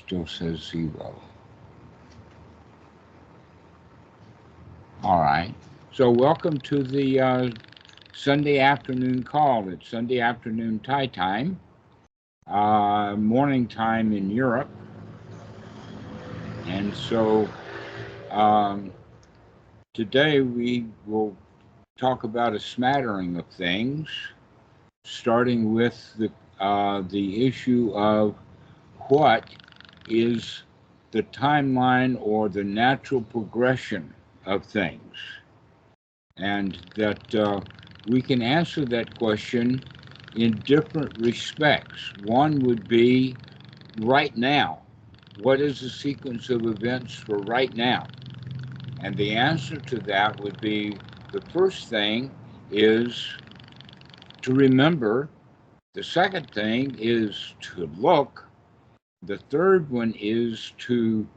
Still says 0. All right. So welcome to the Sunday afternoon call. It's Sunday afternoon Thai time, morning time in Europe. And so today we will talk about a smattering of things, starting with the issue of what is the timeline or the natural progression of things, and that we can answer that question in different respects. One would be right now. What is the sequence of events for right now? And the answer to that would be, the first thing is to remember. The second thing is to look. The third one is to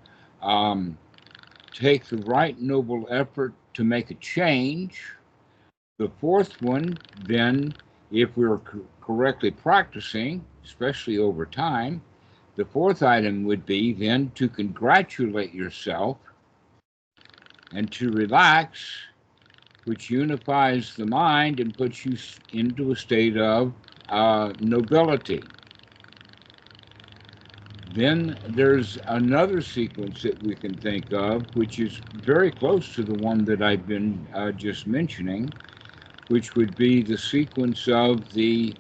take the right noble effort to make a change. The fourth one, then, if we're correctly practicing, especially over time, the fourth item would be then to congratulate yourself and to relax, which unifies the mind and puts you into a state of nobility. Then there's another sequence that we can think of, which is very close to the one that I've been just mentioning, which would be the sequence of the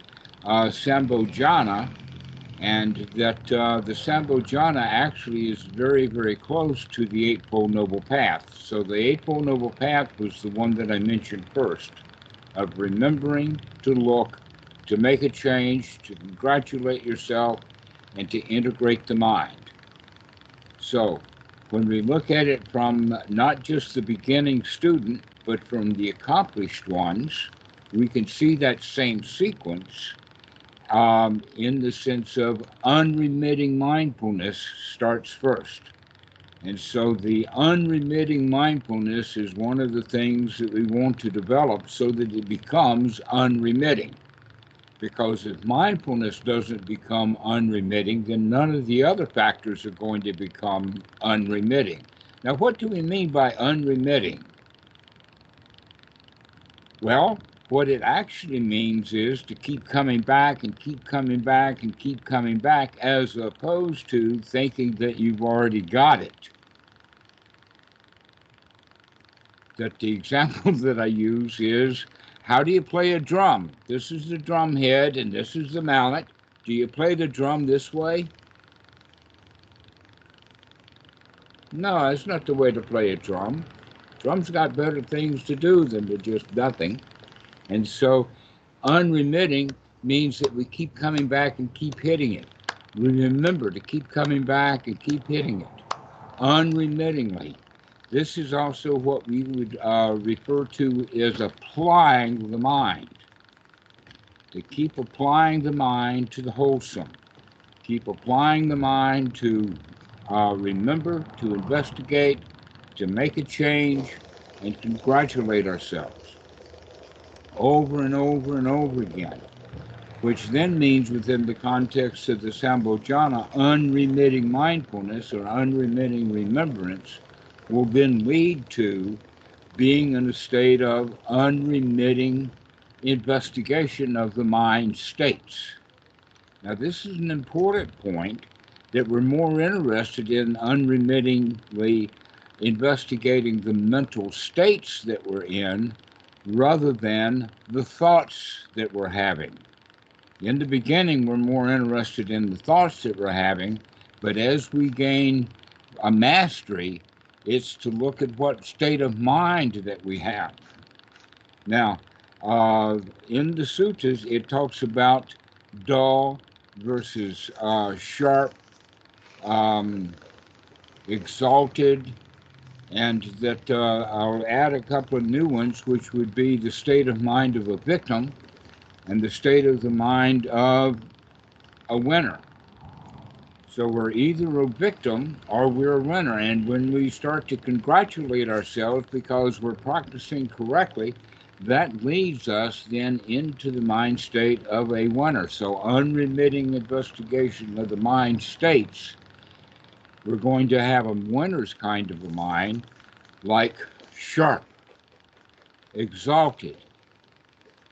Sambojana, and that the Sambojana actually is very, very close to the Eightfold Noble Path. So the Eightfold Noble Path was the one that I mentioned first, of remembering to look, to make a change, to congratulate yourself, and to integrate the mind. So when we look at it from not just the beginning student, but from the accomplished ones, we can see that same sequence in the sense of unremitting mindfulness starts first. And so the unremitting mindfulness is one of the things that we want to develop so that it becomes unremitting. Because if mindfulness doesn't become unremitting, then none of the other factors are going to become unremitting. Now, what do we mean by unremitting? Well, what it actually means is to keep coming back and keep coming back and keep coming back, as opposed to thinking that you've already got it. That the example that I use is, how do you play a drum? This is the drum head and this is the mallet. Do you play the drum this way? No, that's not the way to play a drum. Drum's got better things to do than to just nothing. And so unremitting means that we keep coming back and keep hitting it. We remember to keep coming back and keep hitting it unremittingly. This is also what we would refer to as applying the mind. To keep applying the mind to the wholesome. Keep applying the mind to remember, to investigate, to make a change, and congratulate ourselves. Over and over and over again. Which then means, within the context of the Sambojana, unremitting mindfulness or unremitting remembrance will then lead to being in a state of unremitting investigation of the mind states. Now, this is an important point, that we're more interested in unremittingly investigating the mental states that we're in rather than the thoughts that we're having. In the beginning, we're more interested in the thoughts that we're having, but as we gain a mastery, it's to look at what state of mind that we have. Now, in the suttas, it talks about dull versus sharp, exalted, and that I'll add a couple of new ones, which would be the state of mind of a victim and the state of the mind of a winner. So we're either a victim or we're a winner. And when we start to congratulate ourselves because we're practicing correctly, that leads us then into the mind state of a winner. So unremitting investigation of the mind states We're going to have a winner's kind of a mind, like sharp, exalted,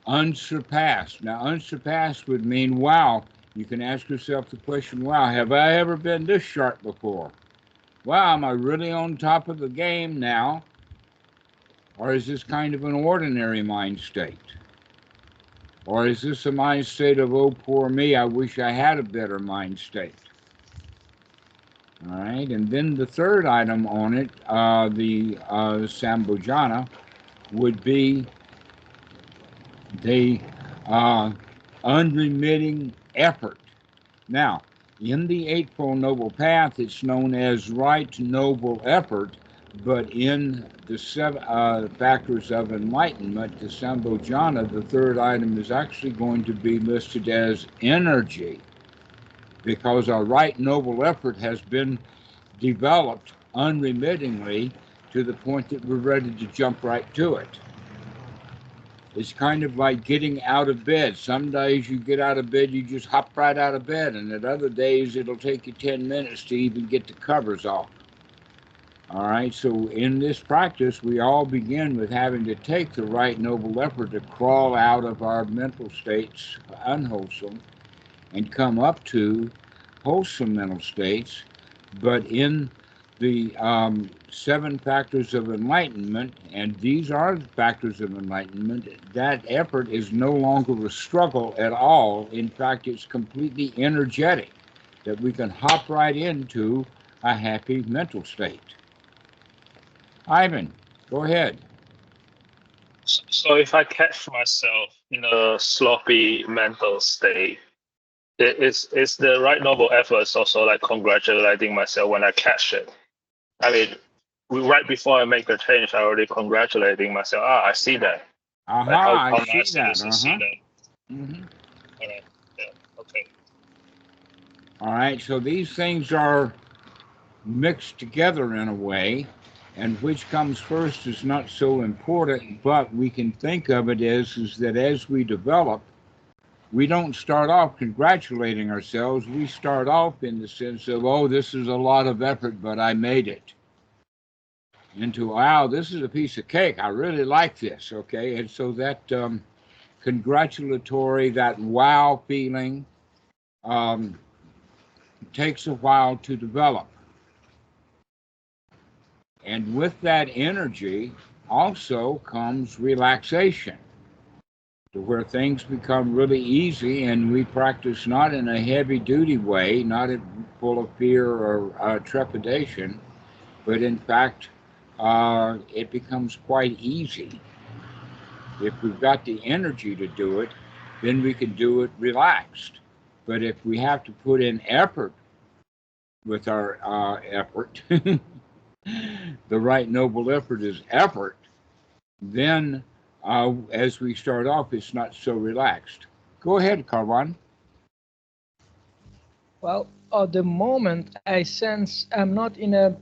unsurpassed. Now, unsurpassed would mean, wow. You can ask yourself the question, wow, have I ever been this sharp before? Wow, am I really on top of the game now? Or is this kind of an ordinary mind state? Or is this a mind state of, oh, poor me, I wish I had a better mind state? All right, and then the third item on it, the Sambhojana, would be the unremitting effort. Now, in the Eightfold Noble Path, it's known as right noble effort, but in the seven factors of enlightenment, the Sambhojana, the third item is actually going to be listed as energy, because our right noble effort has been developed unremittingly to the point that we're ready to jump right to it. It's kind of like getting out of bed. Some days you get out of bed, you just hop right out of bed, and at other days it'll take you 10 minutes to even get the covers off. All right, so in this practice, we all begin with having to take the right noble effort to crawl out of our mental states, unwholesome, and come up to wholesome mental states. But in the seven factors of enlightenment, and these are the factors of enlightenment, that effort is no longer a struggle at all. In fact, it's completely energetic, that we can hop right into a happy mental state. Ivan, go ahead. So if I catch myself in a sloppy mental state, is the right noble efforts also like congratulating myself when I catch it? I mean, right before I make the change, I already congratulating myself. I see that. Aha, Like how I see nice it that. is to see that. Mm-hmm. All right. Yeah. Okay. All right, so these things are mixed together in a way, and which comes first is not so important, but we can think of it is that as we develop, we don't start off congratulating ourselves. We start off in the sense of, oh, this is a lot of effort, but I made it. Into, wow, this is a piece of cake. I really like this, okay? And so that congratulatory, that wow feeling takes a while to develop. And with that energy also comes relaxation, to where things become really easy, and we practice not in a heavy-duty way, not full of fear or trepidation, but in fact, it becomes quite easy. If we've got the energy to do it, then we can do it relaxed. But if we have to put in effort with our effort, the right noble effort is effort, then as we start off, it's not so relaxed. Go ahead, Karwan. Well, at the moment, I sense I'm not in a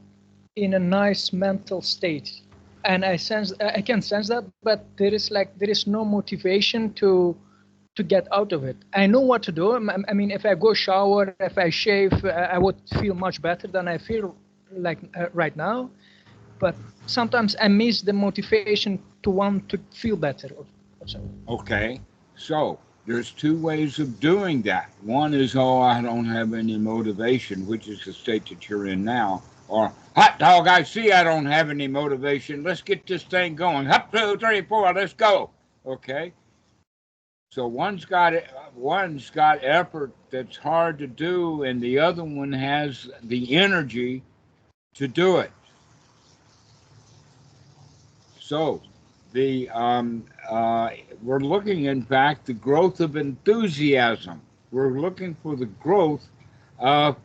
nice mental state, and I can sense that, but there is no motivation to get out of it. I know what to do. I mean, if I go shower, if I shave, I would feel much better than I feel like right now. But sometimes I miss the motivation to want to feel better. Okay, so there's two ways of doing that. One is, oh, I don't have any motivation, which is the state that you're in now. Or, hot dog, I see I don't have any motivation. Let's get this thing going. Up, 2, 3, 4, let's go. Okay? So one's got effort that's hard to do, and the other one has the energy to do it. So we're looking, in fact, the growth of enthusiasm. We're looking for the growth of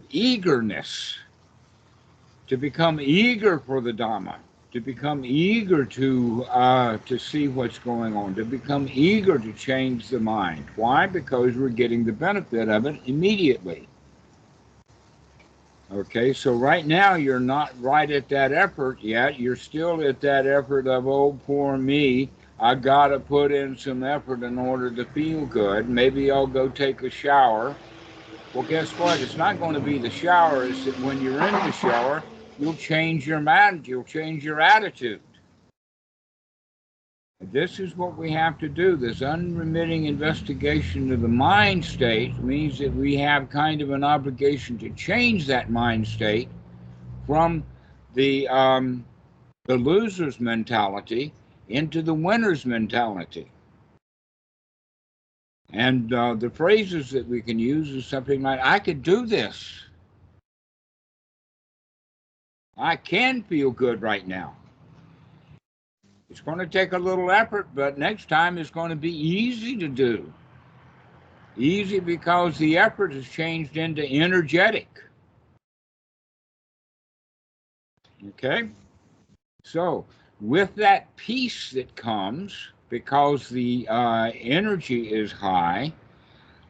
eagerness, to become eager for the Dhamma, to become eager to see what's going on, to become eager to change the mind. Why? Because we're getting the benefit of it immediately. Okay, so right now you're not right at that effort yet. You're still at that effort of, oh, poor me. I got to put in some effort in order to feel good. Maybe I'll go take a shower. Well, guess what? It's not going to be the shower. It's that when you're in the shower, you'll change your mind, you'll change your attitude. This is what we have to do. This unremitting investigation of the mind state means that we have kind of an obligation to change that mind state from the loser's mentality into the winner's mentality. And the phrases that we can use is something like, I could do this. I can feel good right now. It's going to take a little effort, but next time it's going to be easy to do. Easy because the effort is changed into energetic. Okay? So, with that peace that comes, because the energy is high,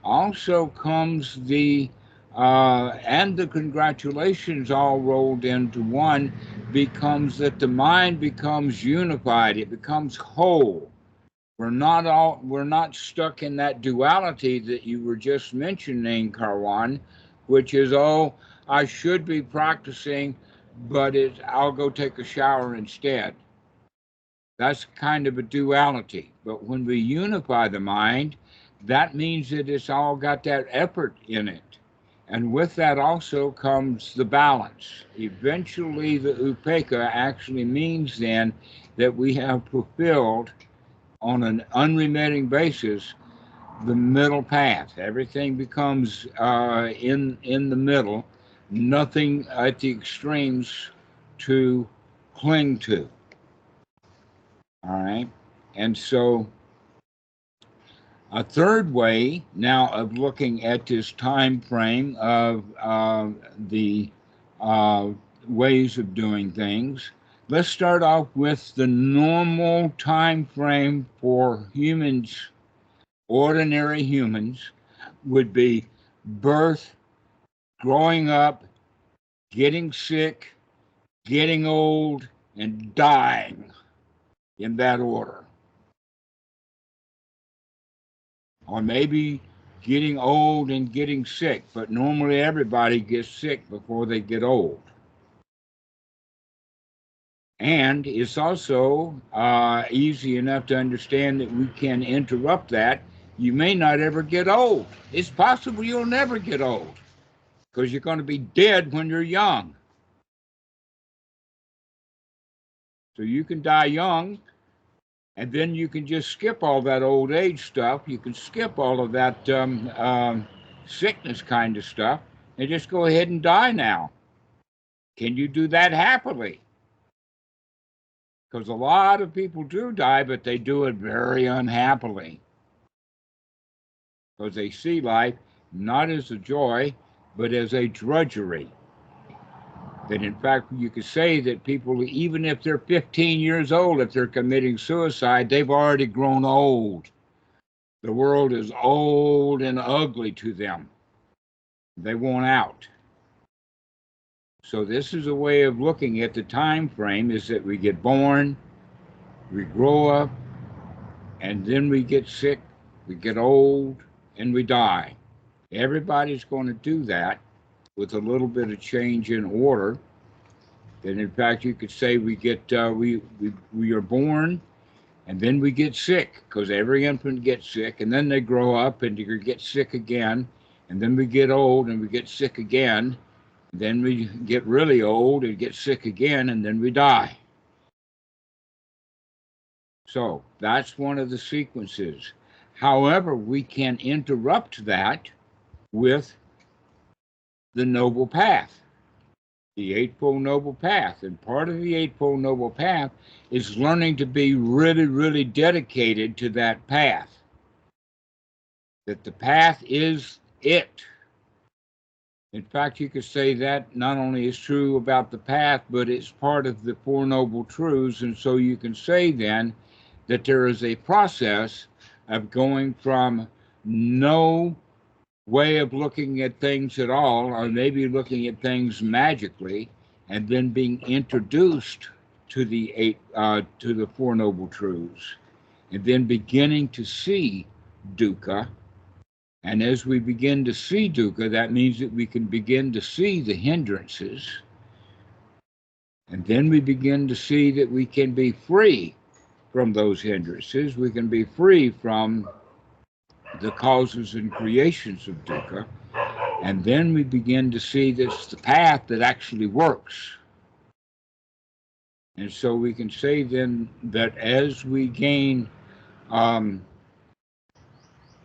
also comes the and the congratulations all rolled into one, becomes that the mind becomes unified, it becomes whole. We're not stuck in that duality that you were just mentioning, Karwan, which is, oh, I should be practicing, but I'll go take a shower instead. That's kind of a duality. But when we unify the mind, that means that it's all got that effort in it. And with that also comes the balance. Eventually, the upekkha actually means then that we have fulfilled, on an unremitting basis, the middle path. Everything becomes in the middle, nothing at the extremes to cling to. All right? And so a third way now of looking at this time frame of the ways of doing things, let's start off with the normal time frame for humans. Ordinary humans would be birth, growing up, getting sick, getting old, and dying, in that order. Or maybe getting old and getting sick, but normally everybody gets sick before they get old. And it's also easy enough to understand that we can interrupt that. You may not ever get old. It's possible you'll never get old, because you're going to be dead when you're young. So you can die young, and then you can just skip all that old age stuff. You can skip all of that sickness kind of stuff and just go ahead and die now. Can you do that happily? Because a lot of people do die, but they do it very unhappily. Because they see life not as a joy, but as a drudgery. That in fact, you could say that people, even if they're 15 years old, if they're committing suicide, they've already grown old. The world is old and ugly to them. They want out. So this is a way of looking at the time frame, is that we get born, we grow up, and then we get sick, we get old, and we die. Everybody's going to do that with a little bit of change in order. And in fact, you could say we are born, and then we get sick, because every infant gets sick, and then they grow up and you get sick again, and then we get old and we get sick again, and then we get really old and get sick again, and then we die. So that's one of the sequences. However, we can interrupt that with the Noble Path, the Eightfold Noble Path. And part of the Eightfold Noble Path is learning to be really, really dedicated to that path. That the path is it. In fact, you could say that not only is true about the path, but it's part of the Four Noble Truths. And so you can say then that there is a process of going from no way of looking at things at all, or maybe looking at things magically, and then being introduced to the Four Noble Truths, and then beginning to see dukkha And as we begin to see dukkha, that means that we can begin to see the hindrances. And then we begin to see that we can be free from those hindrances. We can be free from the causes and creations of dukkha. And then we begin to see that's the path that actually works. And so we can say then that as we gain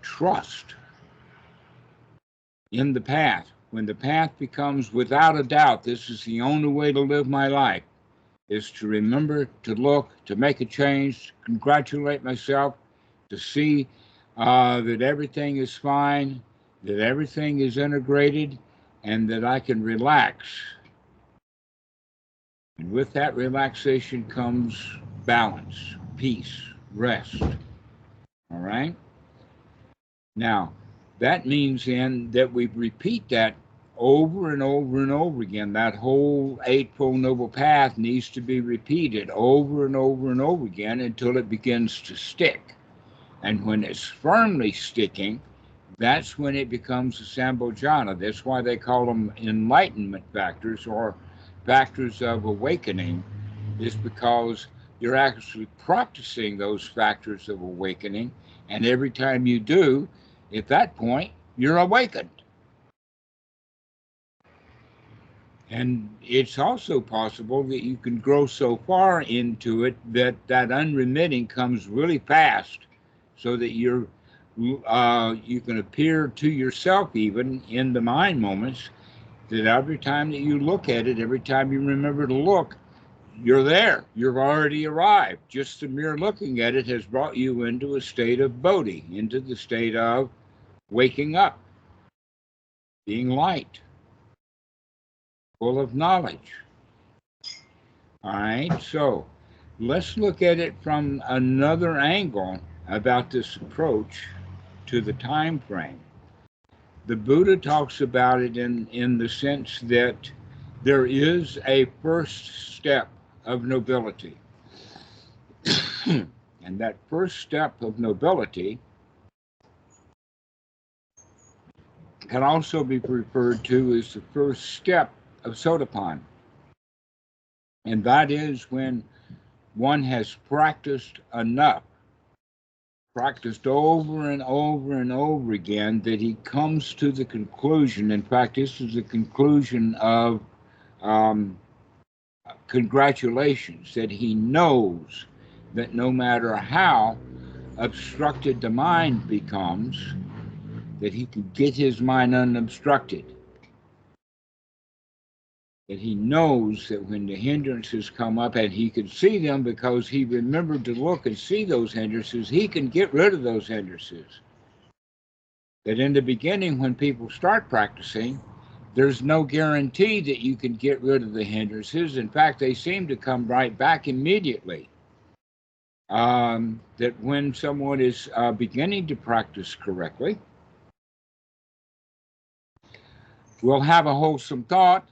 trust in the path, when the path becomes without a doubt, this is the only way to live my life, is to remember, to look, to make a change, to congratulate myself, to see that everything is fine, that everything is integrated, and that I can relax. And with that relaxation comes balance, peace, rest. All right? Now, that means then that we repeat that over and over and over again. That whole Eightfold Noble Path needs to be repeated over and over and over again until it begins to stick. And when it's firmly sticking, that's when it becomes a Sambhojana. That's why they call them enlightenment factors or factors of awakening, is because you're actually practicing those factors of awakening. And every time you do, at that point, you're awakened. And it's also possible that you can grow so far into it that that unremitting comes really fast, so that you can appear to yourself even in the mind moments that every time that you look at it, every time you remember to look, you're there. You've already arrived. Just the mere looking at it has brought you into a state of bodhi, into the state of waking up, being light, full of knowledge. All right, so let's look at it from another angle about this approach to the time frame. The Buddha talks about it in the sense that there is a first step of nobility. And that first step of nobility can also be referred to as the first step of Sotapanna. And that is when one has practiced enough, practiced over and over and over again, that he comes to the conclusion. In fact, this is the conclusion of congratulations, that he knows that no matter how obstructed the mind becomes, that he can get his mind unobstructed. That he knows that when the hindrances come up, and he can see them because he remembered to look and see those hindrances, he can get rid of those hindrances. That in the beginning, when people start practicing, there's no guarantee that you can get rid of the hindrances. In fact, they seem to come right back immediately. That when someone is beginning to practice correctly, will have a wholesome thought,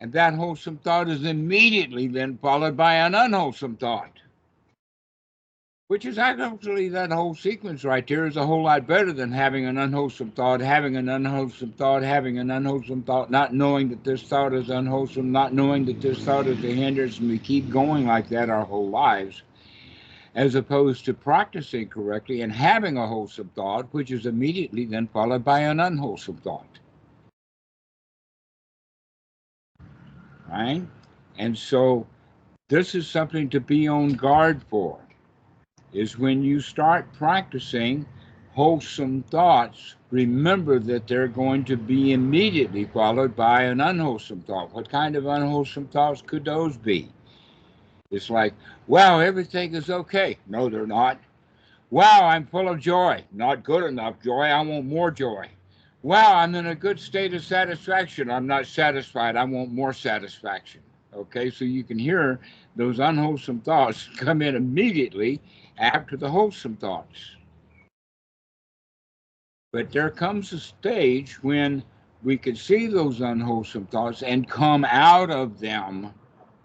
and that wholesome thought is immediately then followed by an unwholesome thought, which is actually, that whole sequence right there is a whole lot better than having an unwholesome thought, having an unwholesome thought, having an unwholesome thought, not knowing that this thought is unwholesome, not knowing that this thought is a hindrance, and we keep going like that our whole lives, as opposed to practicing correctly and having a wholesome thought, which is immediately then followed by an unwholesome thought. Right? And so this is something to be on guard for, is when you start practicing wholesome thoughts, remember that they're going to be immediately followed by an unwholesome thought. What kind of unwholesome thoughts could those be? It's like, wow, everything is okay. No, they're not. Wow, I'm full of joy. Not good enough joy. I want more joy. Wow, I'm in a good state of satisfaction. I'm not satisfied. I want more satisfaction. Okay, so you can hear those unwholesome thoughts come in immediately after the wholesome thoughts. But there comes a stage when we can see those unwholesome thoughts and come out of them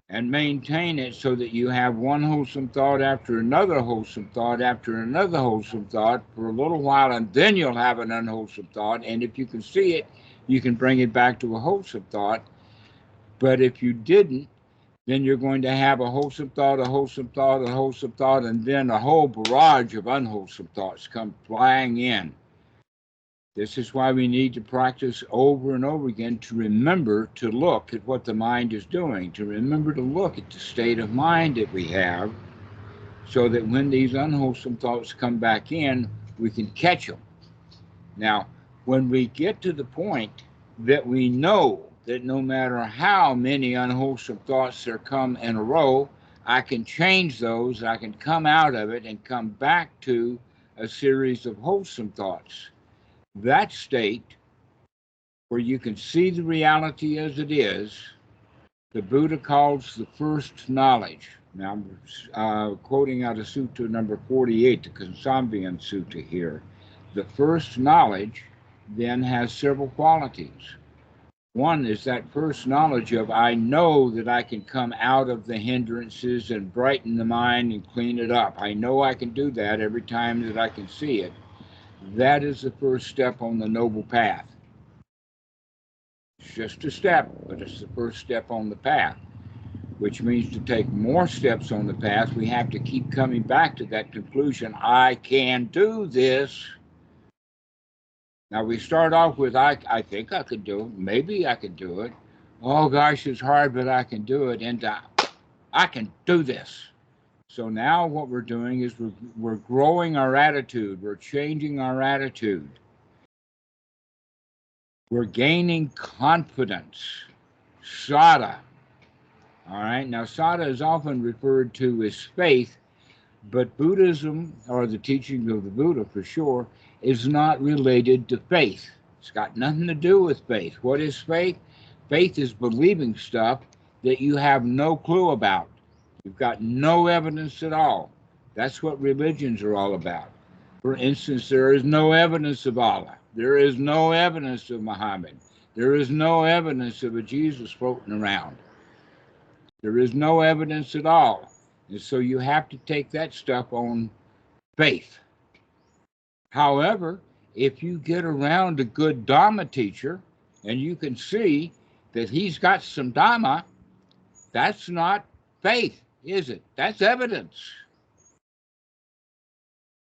and maintain it so that you have one wholesome thought after another wholesome thought after another wholesome thought for a little while, and then you'll have an unwholesome thought. And if you can see it, you can bring it back to a wholesome thought. But if you didn't, then you're going to have a wholesome thought, a wholesome thought, a wholesome thought, and then a whole barrage of unwholesome thoughts come flying in. This is why we need to practice over and over again to remember to look at what the mind is doing, to remember to look at the state of mind that we have, so that when these unwholesome thoughts come back in, we can catch them. Now, when we get to the point that we know that no matter how many unwholesome thoughts there come in a row, I can change those, I can come out of it and come back to a series of wholesome thoughts. That state, where you can see the reality as it is, the Buddha calls the first knowledge. Now, I'm quoting out of Sutta number 48, the Kosambian Sutta here. The first knowledge then has several qualities. One is that first knowledge of, I know that I can come out of the hindrances and brighten the mind and clean it up. I know I can do that every time that I can see it. That is the first step on the noble path. It's just a step, but it's the first step on the path, which means to take more steps on the path, we have to keep coming back to that conclusion, I can do this. Now we start off with, I think I could do it, maybe I could do it. Oh gosh, it's hard, but I can do it, and I can do this. So now what we're doing is we're growing our attitude, we're changing our attitude. We're gaining confidence, sada. All right, now sada is often referred to as faith, but Buddhism, or the teaching of the Buddha for sure, is not related to faith. It's got nothing to do with faith. What is faith? Faith is believing stuff that you have no clue about. You've got no evidence at all. That's what religions are all about. For instance, there is no evidence of Allah. There is no evidence of Muhammad. There is no evidence of a Jesus floating around. There is no evidence at all. And so you have to take that stuff on faith. However, if you get around a good Dhamma teacher and you can see that he's got some Dhamma, that's not faith, is it? That's evidence.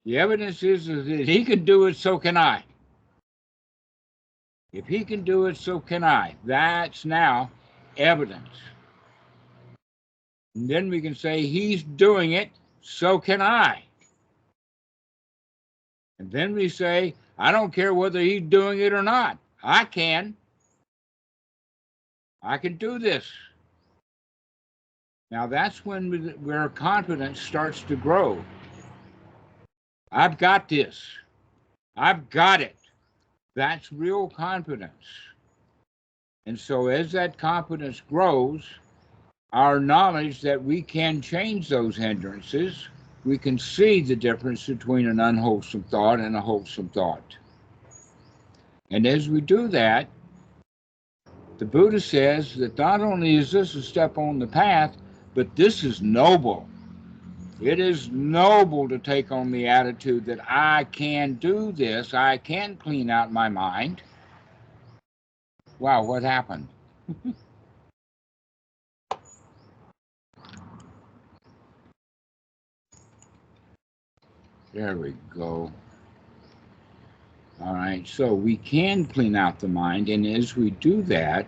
The evidence is that he can do it, so can I. If he can do it, so can I. That's now evidence. And then we can say, he's doing it, so can I. And then we say, I don't care whether he's doing it or not. I can. I can do this. Now that's when where confidence starts to grow. I've got this. I've got it. That's real confidence. And so as that confidence grows, our knowledge that we can change those hindrances, we can see the difference between an unwholesome thought and a wholesome thought. And as we do that, the Buddha says that not only is this a step on the path, but this is noble. It is noble to take on the attitude that I can do this, I can clean out my mind. Wow, what happened? There we go. All right, so we can clean out the mind, and as we do that,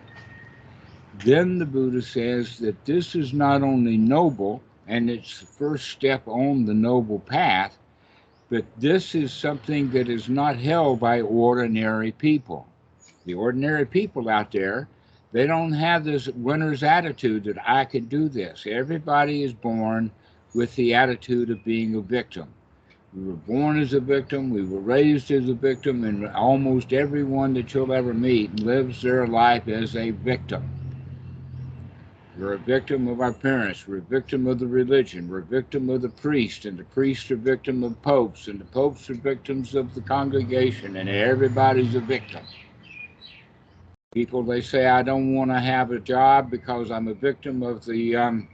then the Buddha says that this is not only noble, and it's the first step on the noble path, but this is something that is not held by ordinary people. The ordinary people out there, they don't have this winner's attitude that I can do this. Everybody is born with the attitude of being a victim. We were born as a victim, we were raised as a victim, and almost everyone that you'll ever meet lives their life as a victim. We're a victim of our parents, we're a victim of the religion, we're a victim of the priest, and the priests are victim of popes, and the popes are victims of the congregation, and everybody's a victim. People, they say, I don't want to have a job because I'm a victim of the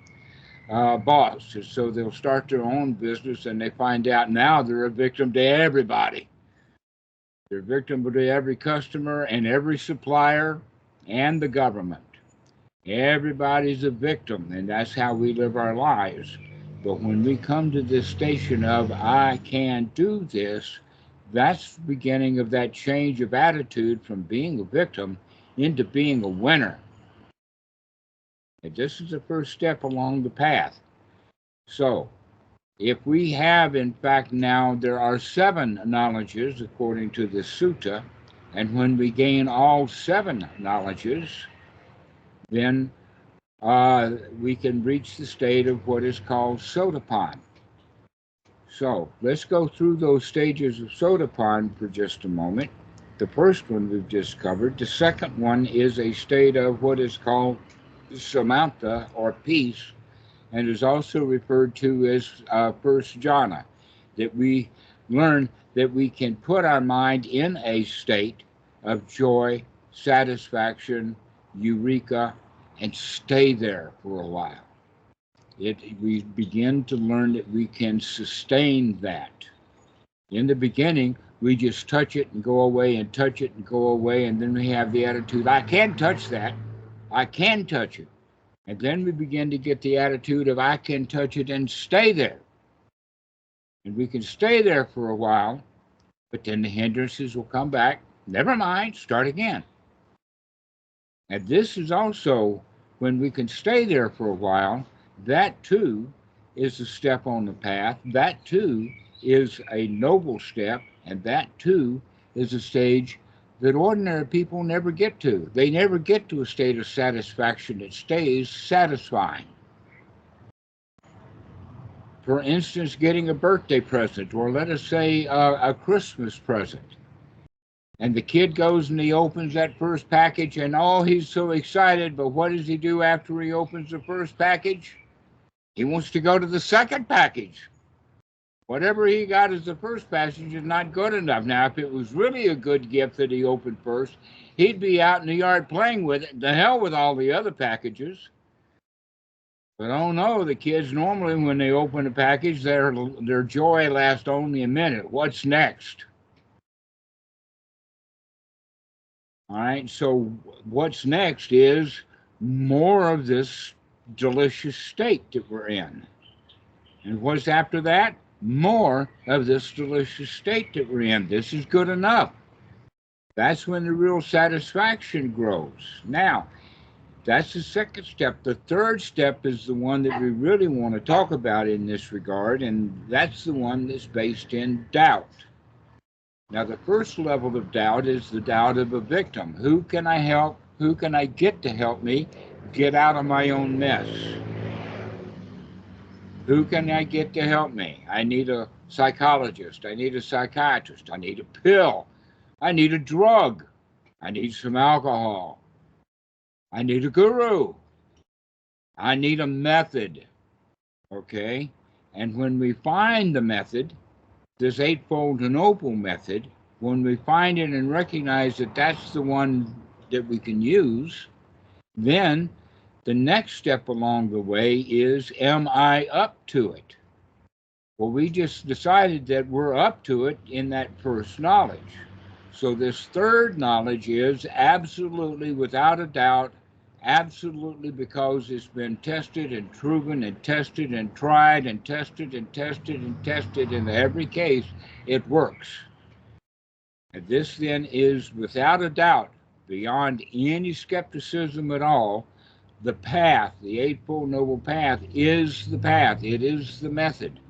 boss. And so they'll start their own business, and they find out now they're a victim to everybody. They're a victim to every customer and every supplier and the government. Everybody's a victim, and that's how we live our lives. But when we come to this station of, I can do this, that's the beginning of that change of attitude from being a victim into being a winner. And this is the first step along the path. So, if we have, in fact, now there are 7 knowledges according to the sutta, and when we gain all 7 knowledges, then we can reach the state of what is called Sotapanna. So let's go through those stages of Sotapanna for just a moment. The first one we've just covered. The second one is a state of what is called Samatha, or peace, and is also referred to as first jhana, that we learn that we can put our mind in a state of joy, satisfaction, eureka, and stay there for a while. We begin to learn that we can sustain that. In the beginning, we just touch it and go away and touch it and go away, and then we have the attitude, I can touch that. I can touch it. And then we begin to get the attitude of, I can touch it and stay there. And we can stay there for a while, but then the hindrances will come back. Never mind, start again. And this is also, when we can stay there for a while, that too is a step on the path. That too is a noble step, and that too is a stage that ordinary people never get to. They never get to a state of satisfaction that stays satisfying. For instance, getting a birthday present, or let us say a Christmas present. And the kid goes and he opens that first package, and oh, he's so excited, but what does he do after he opens the first package? He wants to go to the second package. Whatever he got as the first package is not good enough. Now, if it was really a good gift that he opened first, he'd be out in the yard playing with it. The hell with all the other packages. But oh no, the kids normally, when they open a package, their joy lasts only a minute. What's next? All right, so what's next is more of this delicious state that we're in. And what's after that? More of this delicious state that we're in. This is good enough. That's when the real satisfaction grows. Now, that's the second step. The third step is the one that we really want to talk about in this regard, and that's the one that's based in doubt. Now, the first level of doubt is the doubt of a victim. Who can I help? Who can I get to help me get out of my own mess? Who can I get to help me? I need a psychologist. I need a psychiatrist. I need a pill. I need a drug. I need some alcohol. I need a guru. I need a method. Okay? And when we find the method, this Eightfold Noble Method, when we find it and recognize that that's the one that we can use, then the next step along the way is, am I up to it? Well, we just decided that we're up to it in that first knowledge. So this third knowledge is absolutely, without a doubt, absolutely, because it's been tested and proven and tested and tried and tested and tested and tested. In every case, it works. And this then is, without a doubt, beyond any skepticism at all, the path, the Eightfold Noble Path is the path. It is the method.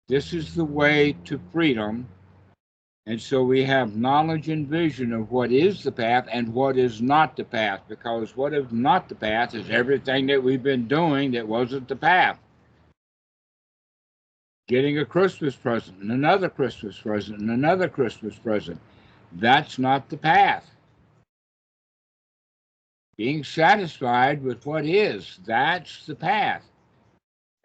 This is the way to freedom. And so we have knowledge and vision of what is the path and what is not the path, because what is not the path is everything that we've been doing that wasn't the path. Getting a Christmas present and another Christmas present and another Christmas present. That's not the path. Being satisfied with what is, that's the path.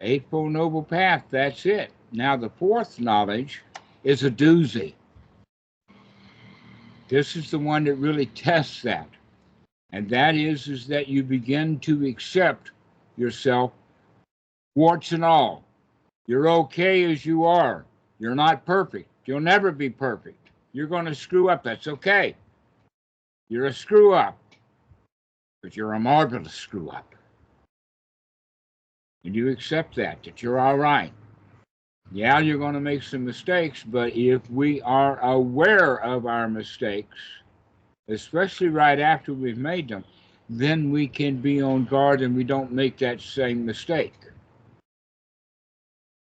Eightfold Noble Path, that's it. Now the fourth knowledge is a doozy. This is the one that really tests that. And that is that you begin to accept yourself, warts and all. You're okay as you are. You're not perfect. You'll never be perfect. You're going to screw up. That's okay. You're a screw up, but you're a marvelous screw up. And you accept that you're all right. Yeah, you're going to make some mistakes, but if we are aware of our mistakes, especially right after we've made them, then we can be on guard and we don't make that same mistake.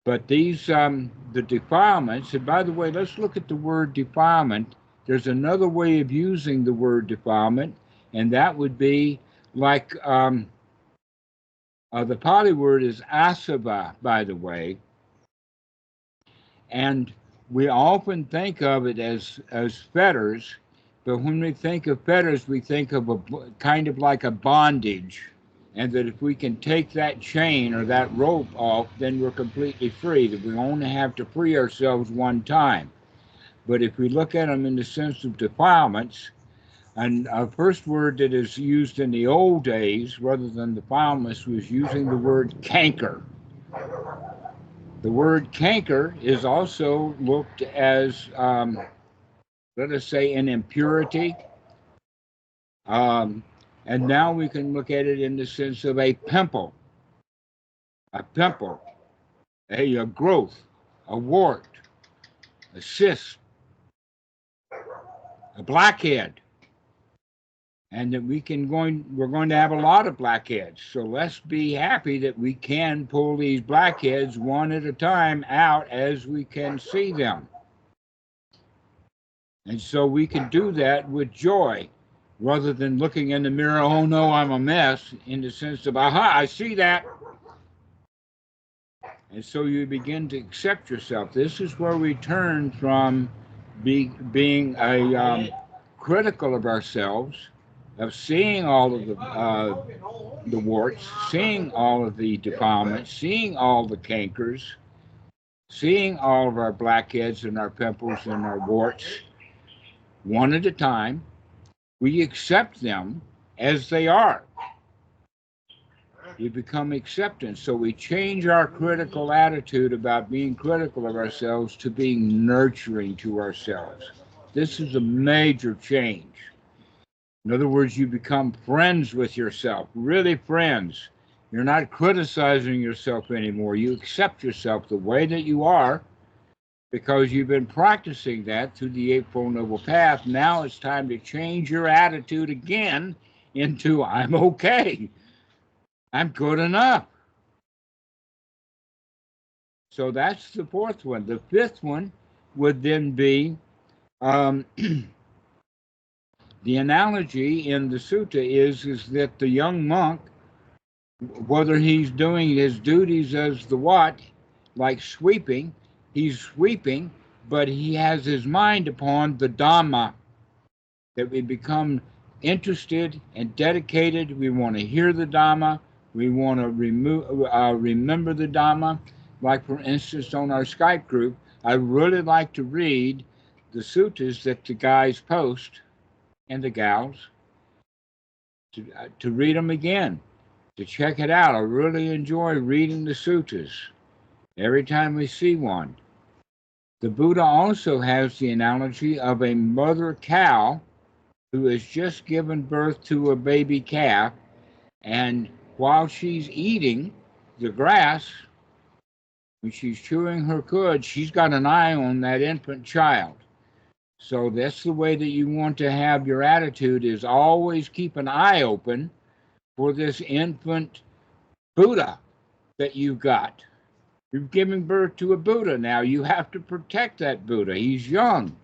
But these, the defilements, and by the way, let's look at the word defilement. There's another way of using the word defilement, and that would be like the Pali word is asava, by the way, and we often think of it as fetters, but when we think of fetters, we think of a kind of like a bondage, and that if we can take that chain or that rope off, then we're completely free, that we only have to free ourselves one time. But if we look at them in the sense of defilements, and our first word that is used in the old days, rather than defilements, was using the word canker. The word canker is also looked as, let us say, an impurity. And now we can look at it in the sense of a pimple, a growth, a wart, a cyst, a blackhead. And that we're going to have a lot of blackheads. So let's be happy that we can pull these blackheads one at a time out as we can see them. And so we can do that with joy, rather than looking in the mirror, oh no, I'm a mess, in the sense of, aha, I see that. And so you begin to accept yourself. This is where we turn from being critical of ourselves, of seeing all of the warts, seeing all of the defilements, seeing all the cankers, seeing all of our blackheads and our pimples and our warts, one at a time. We accept them as they are. We become acceptance. So we change our critical attitude about being critical of ourselves to being nurturing to ourselves. This is a major change. In other words, you become friends with yourself, really friends. You're not criticizing yourself anymore. You accept yourself the way that you are, because you've been practicing that through the Eightfold Noble Path. Now it's time to change your attitude again into, I'm okay. I'm good enough. So that's the fourth one. The fifth one would then be the analogy in the sutta is that the young monk, whether he's doing his duties as the what, like sweeping, he's sweeping, but he has his mind upon the Dhamma, that we become interested and dedicated. We want to hear the Dhamma. We want to remember the Dhamma. Like, for instance, on our Skype group, I really like to read the suttas that the guys post, and the gals, to read them again, to check it out. I really enjoy reading the suttas every time we see one. The Buddha also has the analogy of a mother cow who has just given birth to a baby calf, and while she's eating the grass, when she's chewing her cud, she's got an eye on that infant child. So that's the way that you want to have your attitude, is always keep an eye open for this infant Buddha that you've got. You're giving birth to a Buddha now. You have to protect that Buddha. He's young.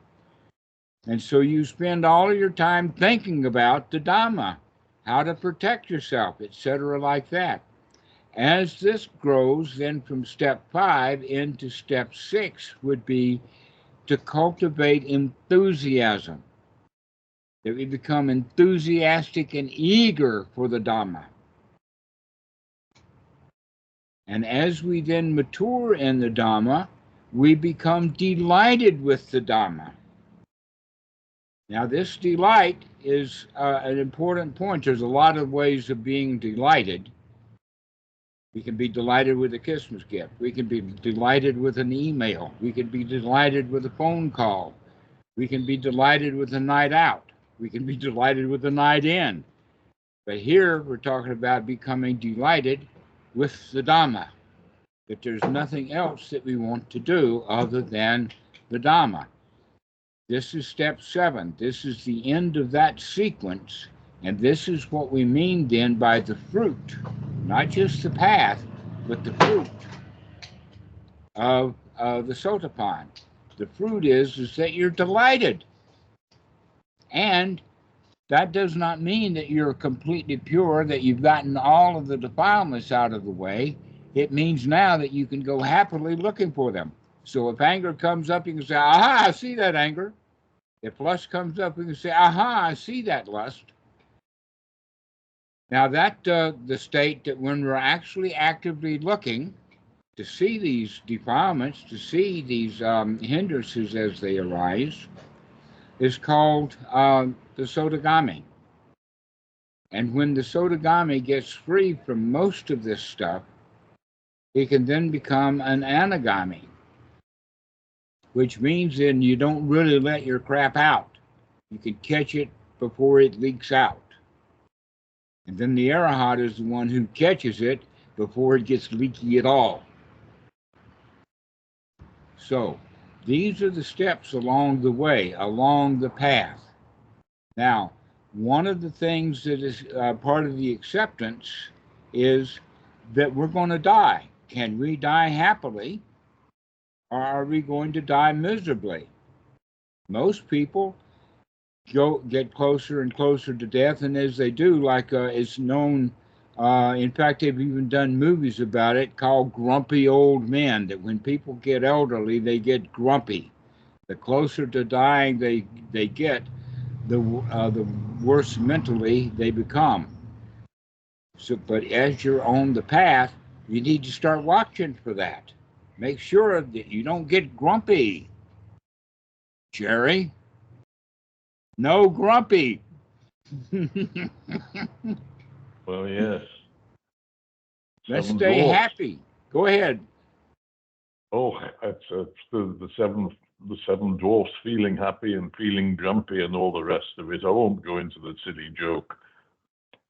And so you spend all of your time thinking about the Dhamma, how to protect yourself, etc., like that. As this grows, then from step 5 into step 6 would be to cultivate enthusiasm, that we become enthusiastic and eager for the Dhamma. And as we then mature in the Dhamma, we become delighted with the Dhamma. Now, this delight is an important point. There's a lot of ways of being delighted. We can be delighted with a Christmas gift. We can be delighted with an email. We can be delighted with a phone call. We can be delighted with a night out. We can be delighted with a night in. But here we're talking about becoming delighted with the Dhamma, that there's nothing else that we want to do other than the Dhamma. This is step 7. This is the end of that sequence, and this is what we mean then by the fruit, not just the path, but the fruit of the Sotapanna. The fruit is that you're delighted, and that does not mean that you're completely pure, that you've gotten all of the defilements out of the way. It means now that you can go happily looking for them. So if anger comes up, you can say, aha, I see that anger. If lust comes up, you can say, aha, I see that lust. Now that the state that when we're actually actively looking to see these defilements, to see these hindrances as they arise, is called the Sotagami. And when the Sotagami gets free from most of this stuff, he can then become an Anagami, which means then you don't really let your crap out. You can catch it before it leaks out. And then the Arahat is the one who catches it before it gets leaky at all. So these are the steps along the way, along the path. Now, one of the things that is part of the acceptance is that we're going to die. Can we die happily, or are we going to die miserably? Most people get closer and closer to death, and as they do, like it's known, in fact, they've even done movies about it called Grumpy Old Men, that when people get elderly, they get grumpy. The closer to dying they get, the worse mentally they become. So, but as you're on the path, you need to start watching for that. Make sure that you don't get grumpy. Jerry? No grumpy. Well, yes. Let's Seven stay dwarfs. happy. Go ahead. Oh, it's the seven dwarfs feeling happy and feeling grumpy and all the rest of it. I won't go into the silly joke.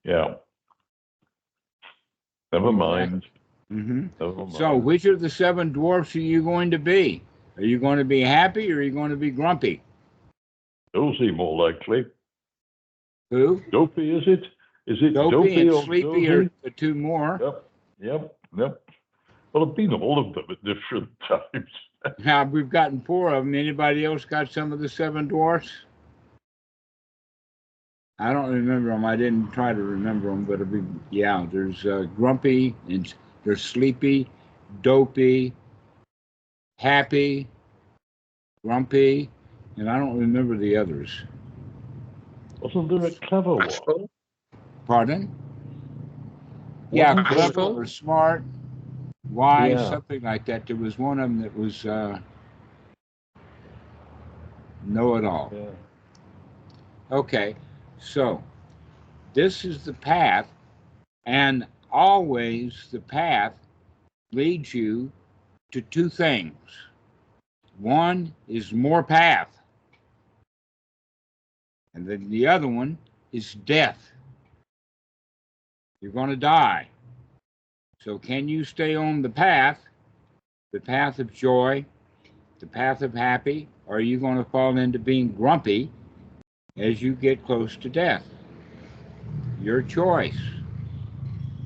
Yeah. Never mind. Mm-hmm. Never mind. So, which of the 7 dwarfs are you going to be? Are you going to be happy or are you going to be grumpy? Dozy, more likely. Who? Dopey, is it? Is it Dopey and or sleepy dozy? are the 2 more. Yep. Well, I've been all of them at different times. Now, we've gotten 4 of them. Anybody else got some of the 7 dwarfs? I don't remember them. I didn't try to remember them, but yeah, there's grumpy, and there's sleepy, dopey, happy, grumpy, and I don't remember the others. Wasn't there a clever one? Pardon? Yeah, Wasn't there- clever or smart, wise, Yeah. something like that. There was one of them that was know-it-all. Yeah. Okay, so this is the path, and always the path leads you to 2 things. One is more path, and then the other one is death. You're going to die. So can you stay on the path of joy, the path of happy, or are you going to fall into being grumpy as you get close to death? Your choice.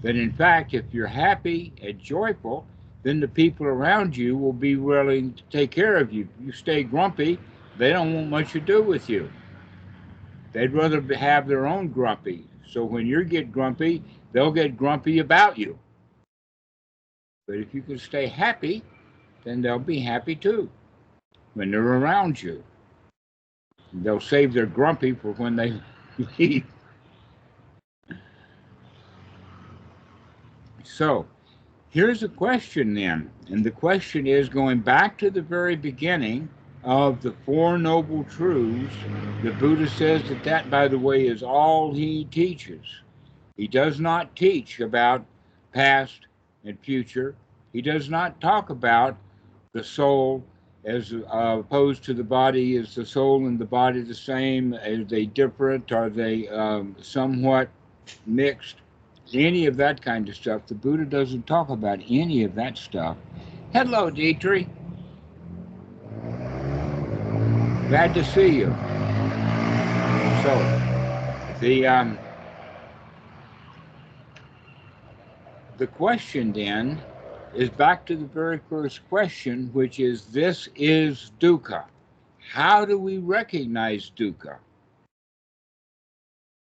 But in fact, if you're happy and joyful, then the people around you will be willing to take care of you. If you stay grumpy, they don't want much to do with you. They'd rather have their own grumpy. So when you get grumpy, they'll get grumpy about you. But if you can stay happy, then they'll be happy too when they're around you. They'll save their grumpy for when they leave. So here's a question then. And the question is, going back to the very beginning, of the Four Noble Truths, the Buddha says that that, by the way, is all he teaches. He does not teach about past and future. He does not talk about the soul as opposed to the body. Is the soul and the body the same? Are they different? Are they somewhat mixed? Any of that kind of stuff. The Buddha doesn't talk about any of that stuff. Hello, Dietrich. Glad to see you. So, the question then is back to the very first question, which is, this is dukkha. How do we recognize dukkha?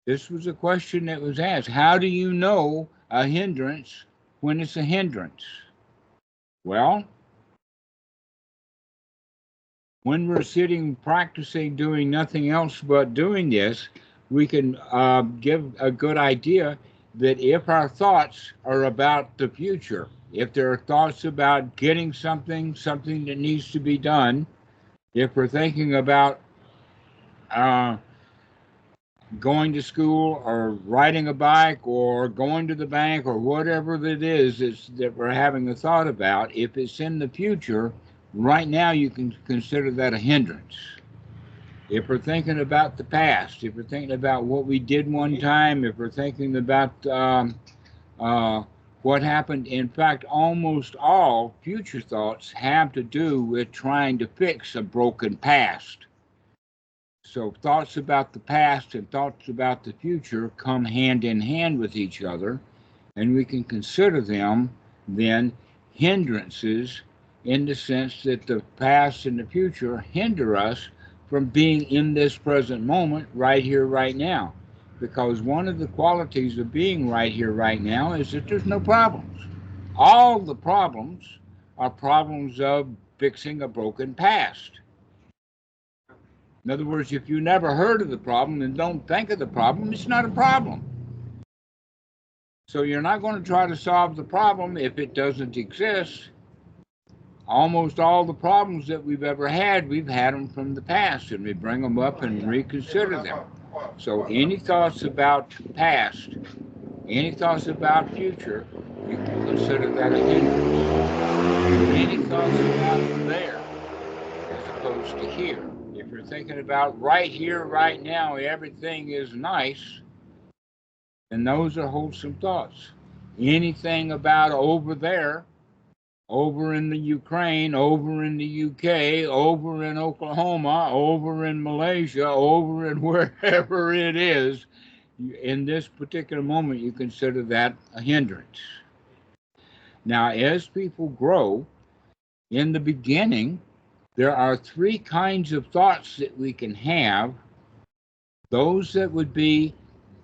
This was a question that was asked. How do you know a hindrance when it's a hindrance? Well, when we're sitting, practicing, doing nothing else but doing this, we can give a good idea that if our thoughts are about the future, if there are thoughts about getting something that needs to be done, if we're thinking about going to school or riding a bike or going to the bank or whatever it is that we're having a thought about, if it's in the future, right now you can consider that a hindrance. If we're thinking about the past, if we're thinking about what we did one time, if we're thinking about what happened, in fact, almost all future thoughts have to do with trying to fix a broken past. So thoughts about the past and thoughts about the future come hand in hand with each other, and we can consider them then hindrances in the sense that the past and the future hinder us from being in this present moment, right here, right now. Because one of the qualities of being right here, right now is that there's no problems. All the problems are problems of fixing a broken past. In other words, if you never heard of the problem and don't think of the problem, it's not a problem. So you're not going to try to solve the problem if it doesn't exist. Almost all the problems that we've ever had, we've had them from the past, and we bring them up and reconsider them. So any thoughts about past, any thoughts about future, you can consider that a hindrance. Any thoughts about there as opposed to here. If you're thinking about right here, right now, everything is nice, then those are wholesome thoughts. Anything about over there, over in the Ukraine, over in the UK, over in Oklahoma, over in Malaysia, over in wherever it is, in this particular moment, you consider that a hindrance. Now, as people grow, in the beginning, there are three kinds of thoughts that we can have. Those that would be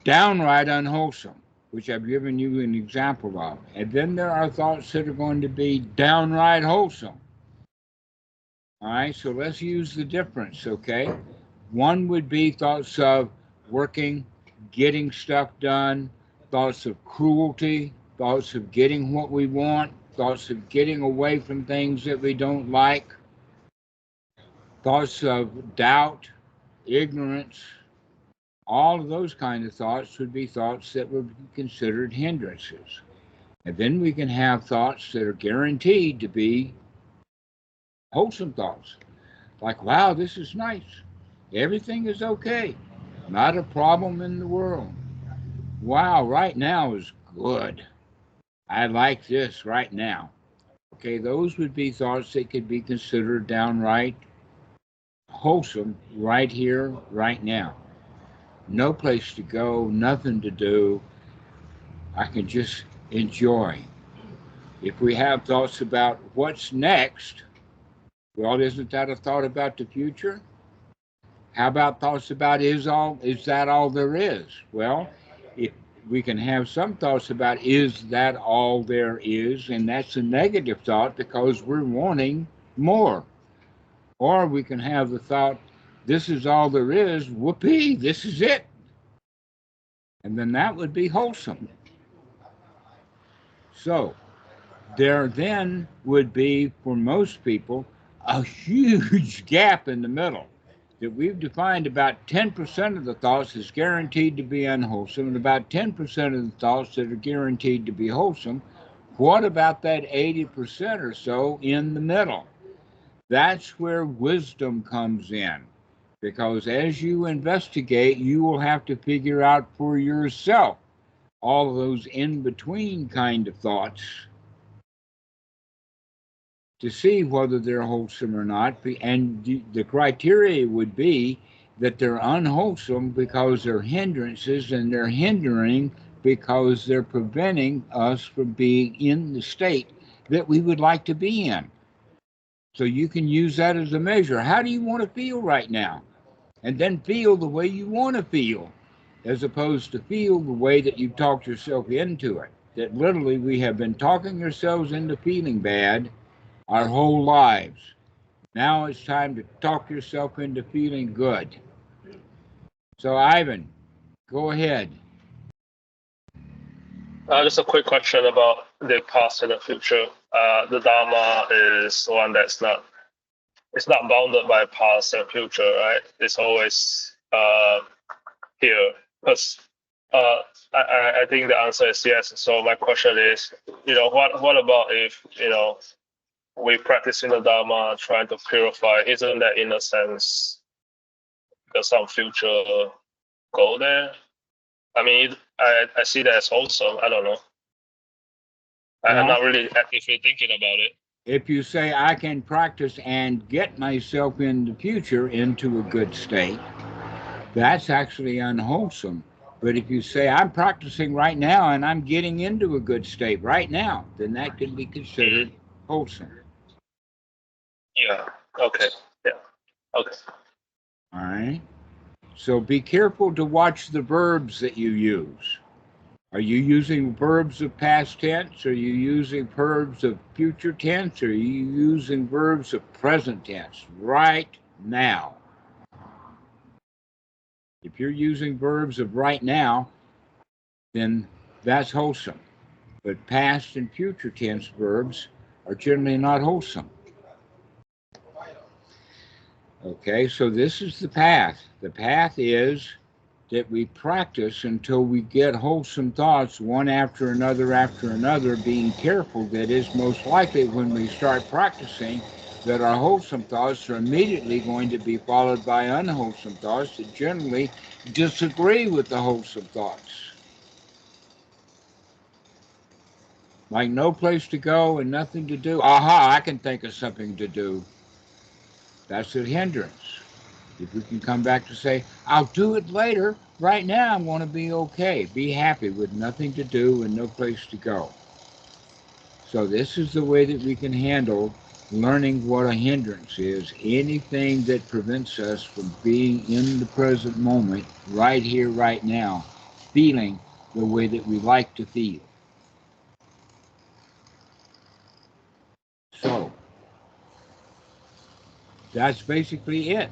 downright unwholesome, which I've given you an example of. And then there are thoughts that are going to be downright wholesome. All right, so let's use the difference, okay? One would be thoughts of working, getting stuff done, thoughts of cruelty, thoughts of getting what we want, thoughts of getting away from things that we don't like, thoughts of doubt, ignorance. All of those kind of thoughts would be thoughts that would be considered hindrances. And then we can have thoughts that are guaranteed to be wholesome thoughts. Like, wow, this is nice. Everything is okay. Not a problem in the world. Wow, right now is good. I like this right now. Okay, those would be thoughts that could be considered downright wholesome right here, right now. No place to go, nothing to do. I can just enjoy. If we have thoughts about what's next, well, isn't that a thought about the future? How about thoughts about is that all there is? Well, if we can have some thoughts about is that all there is, and that's a negative thought because we're wanting more. Or we can have the thought, this is all there is, whoopee, this is it. And then that would be wholesome. So there then would be, for most people, a huge gap in the middle. That we've defined about 10% of the thoughts as guaranteed to be unwholesome and about 10% of the thoughts that are guaranteed to be wholesome. What about that 80% or so in the middle? That's where wisdom comes in. Because as you investigate, you will have to figure out for yourself all of those in-between kind of thoughts to see whether they're wholesome or not. And the criteria would be that they're unwholesome because they're hindrances, and they're hindering because they're preventing us from being in the state that we would like to be in. So you can use that as a measure. How do you want to feel right now? And then feel the way you want to feel, as opposed to feel the way that you talked yourself into it. That literally we have been talking ourselves into feeling bad our whole lives. Now it's time to talk yourself into feeling good. So Ivan, go ahead. Just a quick question about the past and the future. The Dhamma is one that's it's not bounded by past and future, right? It's always here. Because I think the answer is yes. So my question is, what about if, we practice in the Dhamma trying to purify? Isn't that in a sense there's some future goal there? I mean, I see that as wholesome. I don't know. I'm not really actively thinking about it. If you say I can practice and get myself in the future into a good state, that's actually unwholesome. But if you say I'm practicing right now and I'm getting into a good state right now, then that can be considered wholesome. Yeah. Okay. Yeah. Okay. All right. So be careful to watch the verbs that you use. Are you using verbs of past tense? Are you using verbs of future tense? Or are you using verbs of present tense right now? If you're using verbs of right now, then that's wholesome. But past and future tense verbs are generally not wholesome. Okay, so this is the path. The path is that we practice until we get wholesome thoughts one after another, being careful that is most likely when we start practicing that our wholesome thoughts are immediately going to be followed by unwholesome thoughts that generally disagree with the wholesome thoughts. Like no place to go and nothing to do. Aha, I can think of something to do. That's a hindrance. If we can come back to say, I'll do it later. Right now, I'm going to be okay. Be happy with nothing to do and no place to go. So this is the way that we can handle learning what a hindrance is. Anything that prevents us from being in the present moment, right here, right now, feeling the way that we like to feel. So that's basically it.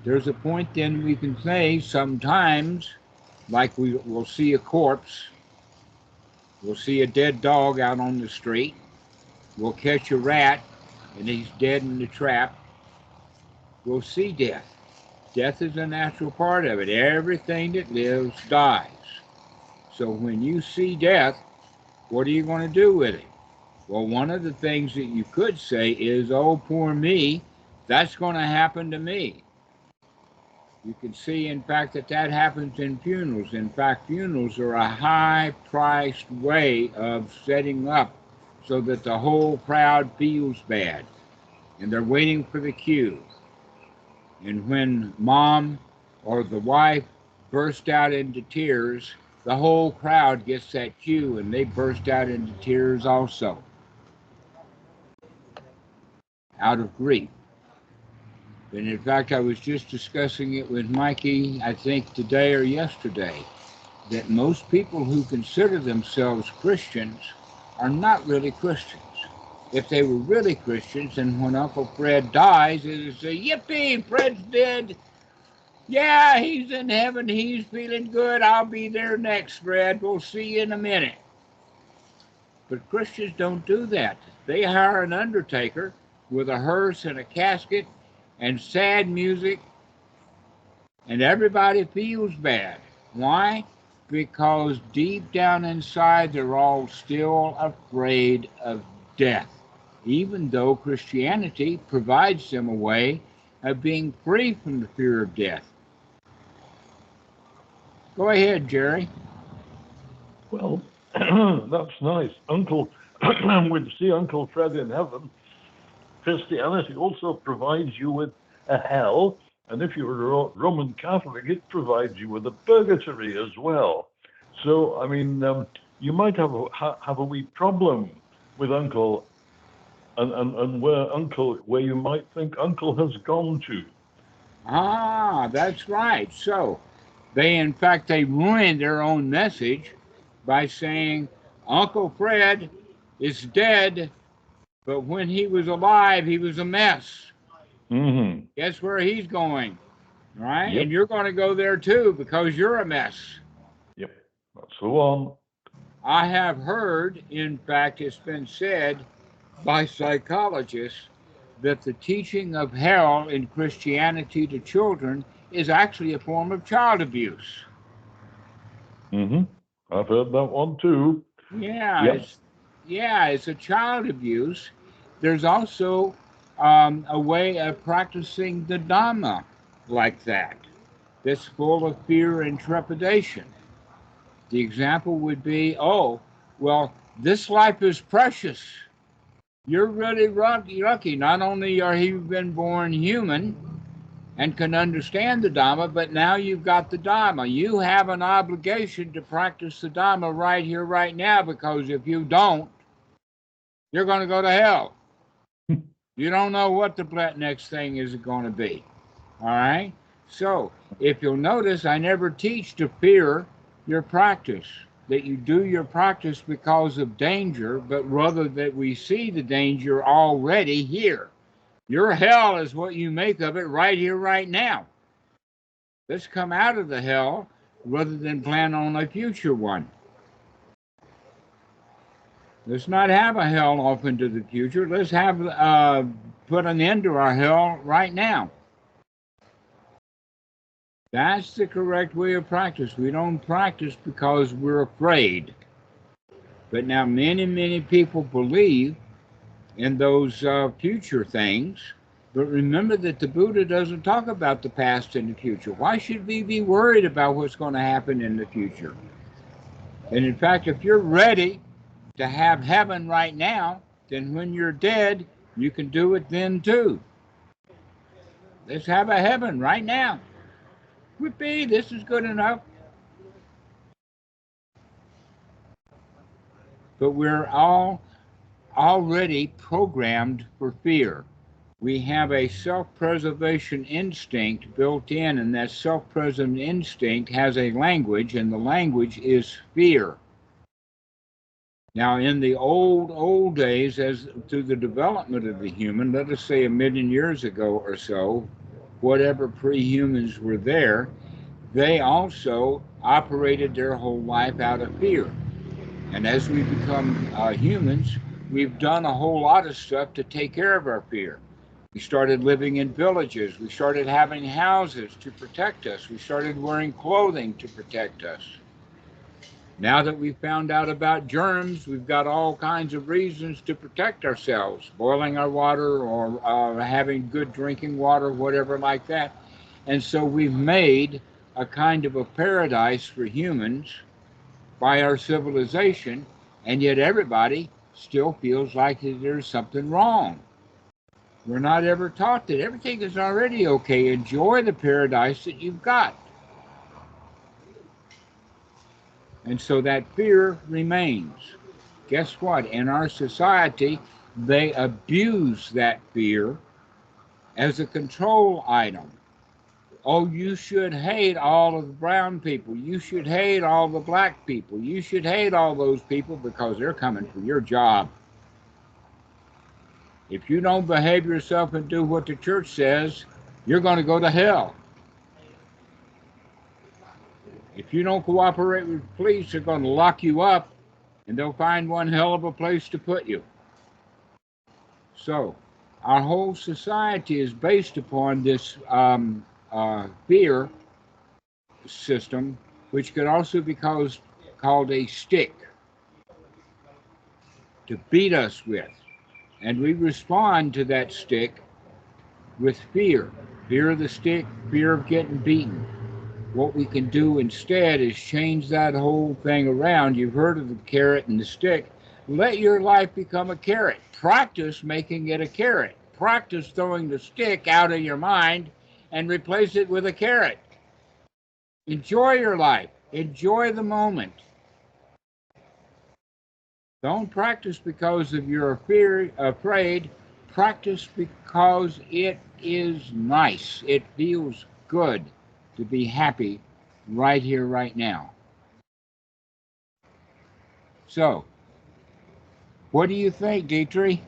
There's a point then we can say sometimes, like we'll see a corpse, we'll see a dead dog out on the street, we'll catch a rat and he's dead in the trap, we'll see death. Death is a natural part of it. Everything that lives dies. So when you see death, what are you going to do with it? Well, one of the things that you could say is, oh, poor me, that's going to happen to me. You can see, in fact, that happens in funerals. In fact, funerals are a high-priced way of setting up so that the whole crowd feels bad. And they're waiting for the cue. And when mom or the wife burst out into tears, the whole crowd gets that cue and they burst out into tears also, out of grief. And in fact, I was just discussing it with Mikey, I think today or yesterday, that most people who consider themselves Christians are not really Christians. If they were really Christians, and when Uncle Fred dies, it is a yippee, Fred's dead. Yeah, he's in heaven, he's feeling good, I'll be there next, Fred, we'll see you in a minute. But Christians don't do that. They hire an undertaker, with a hearse and a casket and sad music, and everybody feels bad. Why? Because deep down inside they're all still afraid of death, even though Christianity provides them a way of being free from the fear of death. Go ahead, Jerry. Well, that's nice. Uncle, we'd see Uncle Fred in heaven. Christianity also provides you with a hell, and if you're a Roman Catholic, it provides you with a purgatory as well. So, I mean, you might have a wee problem with Uncle, and where you might think Uncle has gone to. Ah, that's right. So, in fact, they ruined their own message by saying Uncle Fred is dead, but when he was alive, he was a mess. Mm-hmm. Guess where he's going, right? Yep. And you're going to go there too because you're a mess. Yep, that's the one. I have heard, in fact, it's been said by psychologists that the teaching of hell in Christianity to children is actually a form of child abuse. Mm-hmm. I've heard that one too. Yeah, Yep. it's a child abuse. There's also a way of practicing the Dhamma like that, that's full of fear and trepidation. The example would be, oh, well, this life is precious. You're really lucky. Not only are you been born human and can understand the Dhamma, but now you've got the Dhamma. You have an obligation to practice the Dhamma right here, right now, because if you don't, you're going to go to hell. You don't know what the next thing is going to be. All right? So, if you'll notice, I never teach to fear your practice, that you do your practice because of danger, but rather that we see the danger already here. Your hell is what you make of it right here, right now. Let's come out of the hell rather than plan on a future one. Let's not have a hell off into the future. Let's have put an end to our hell right now. That's the correct way of practice. We don't practice because we're afraid. But now many people believe in those future things. But remember that the Buddha doesn't talk about the past and the future. Why should we be worried about what's going to happen in the future? And in fact, if you're ready to have heaven right now, then when you're dead, you can do it then too. Let's have a heaven right now. Whoopee, this is good enough. But we're all already programmed for fear. We have a self-preservation instinct built in, and that self-preservation instinct has a language, and the language is fear. Now, in the old days, as through the development of the human, let us say 1 million years ago or so, whatever pre-humans were there, they also operated their whole life out of fear. And as we become humans, we've done a whole lot of stuff to take care of our fear. We started living in villages. We started having houses to protect us. We started wearing clothing to protect us. Now that we've found out about germs, we've got all kinds of reasons to protect ourselves, boiling our water or having good drinking water, whatever like that. And so we've made a kind of a paradise for humans by our civilization, and yet everybody still feels like there's something wrong. We're not ever taught that everything is already okay. Enjoy the paradise that you've got. And so that fear remains. Guess what? In our society, they abuse that fear as a control item. Oh, you should hate all of the brown people. You should hate all the black people. You should hate all those people because they're coming for your job. If you don't behave yourself and do what the church says, you're going to go to hell. If you don't cooperate with the police, they're going to lock you up, and they'll find one hell of a place to put you. So, Our whole society is based upon this fear system, which could also be called a stick to beat us with. And we respond to that stick with fear. Fear of the stick, fear of getting beaten. What we can do instead is change that whole thing around. You've heard of the carrot and the stick. Let your life become a carrot. Practice making it a carrot. Practice throwing the stick out of your mind and replace it with a carrot. Enjoy your life. Enjoy the moment. Don't practice because of you're afraid. Practice because it is nice. It feels good to be happy right here, right now. So, what do you think, Dietrich?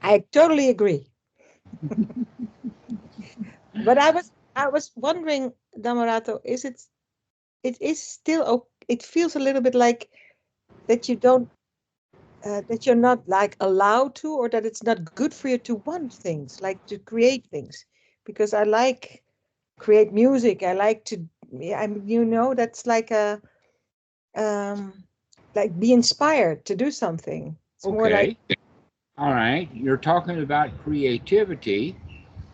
I totally agree. But I was wondering, Dhammarato, it is still, it feels a little bit like that you don't, that you're not like allowed to, or that it's not good for you to want things, like to create things. Because I like create music. I like to, that's like like be inspired to do something. It's Okay. more like, All right. You're talking about creativity.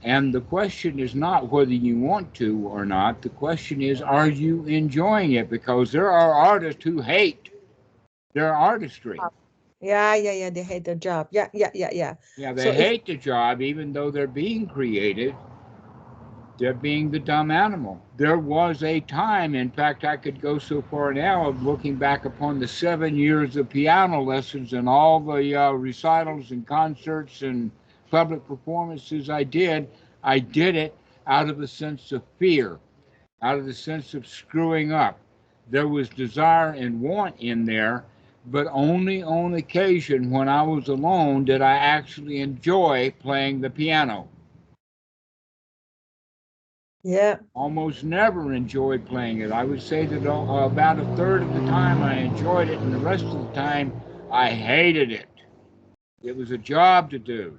And the question is not whether you want to or not. The question is, are you enjoying it? Because there are artists who hate their artistry. yeah, they hate their job. Yeah. Yeah, they hate the job even though they're being creative. They're being the dumb animal. There was a time, in fact, I could go so far now of looking back upon the 7 years of piano lessons and all the recitals and concerts and public performances I did it out of a sense of fear, out of the sense of screwing up. There was desire and want in there, but only on occasion when I was alone did I actually enjoy playing the piano. Yeah. Almost never enjoyed playing it. I would say that about a third of the time I enjoyed it, and the rest of the time I hated it. It was a job to do.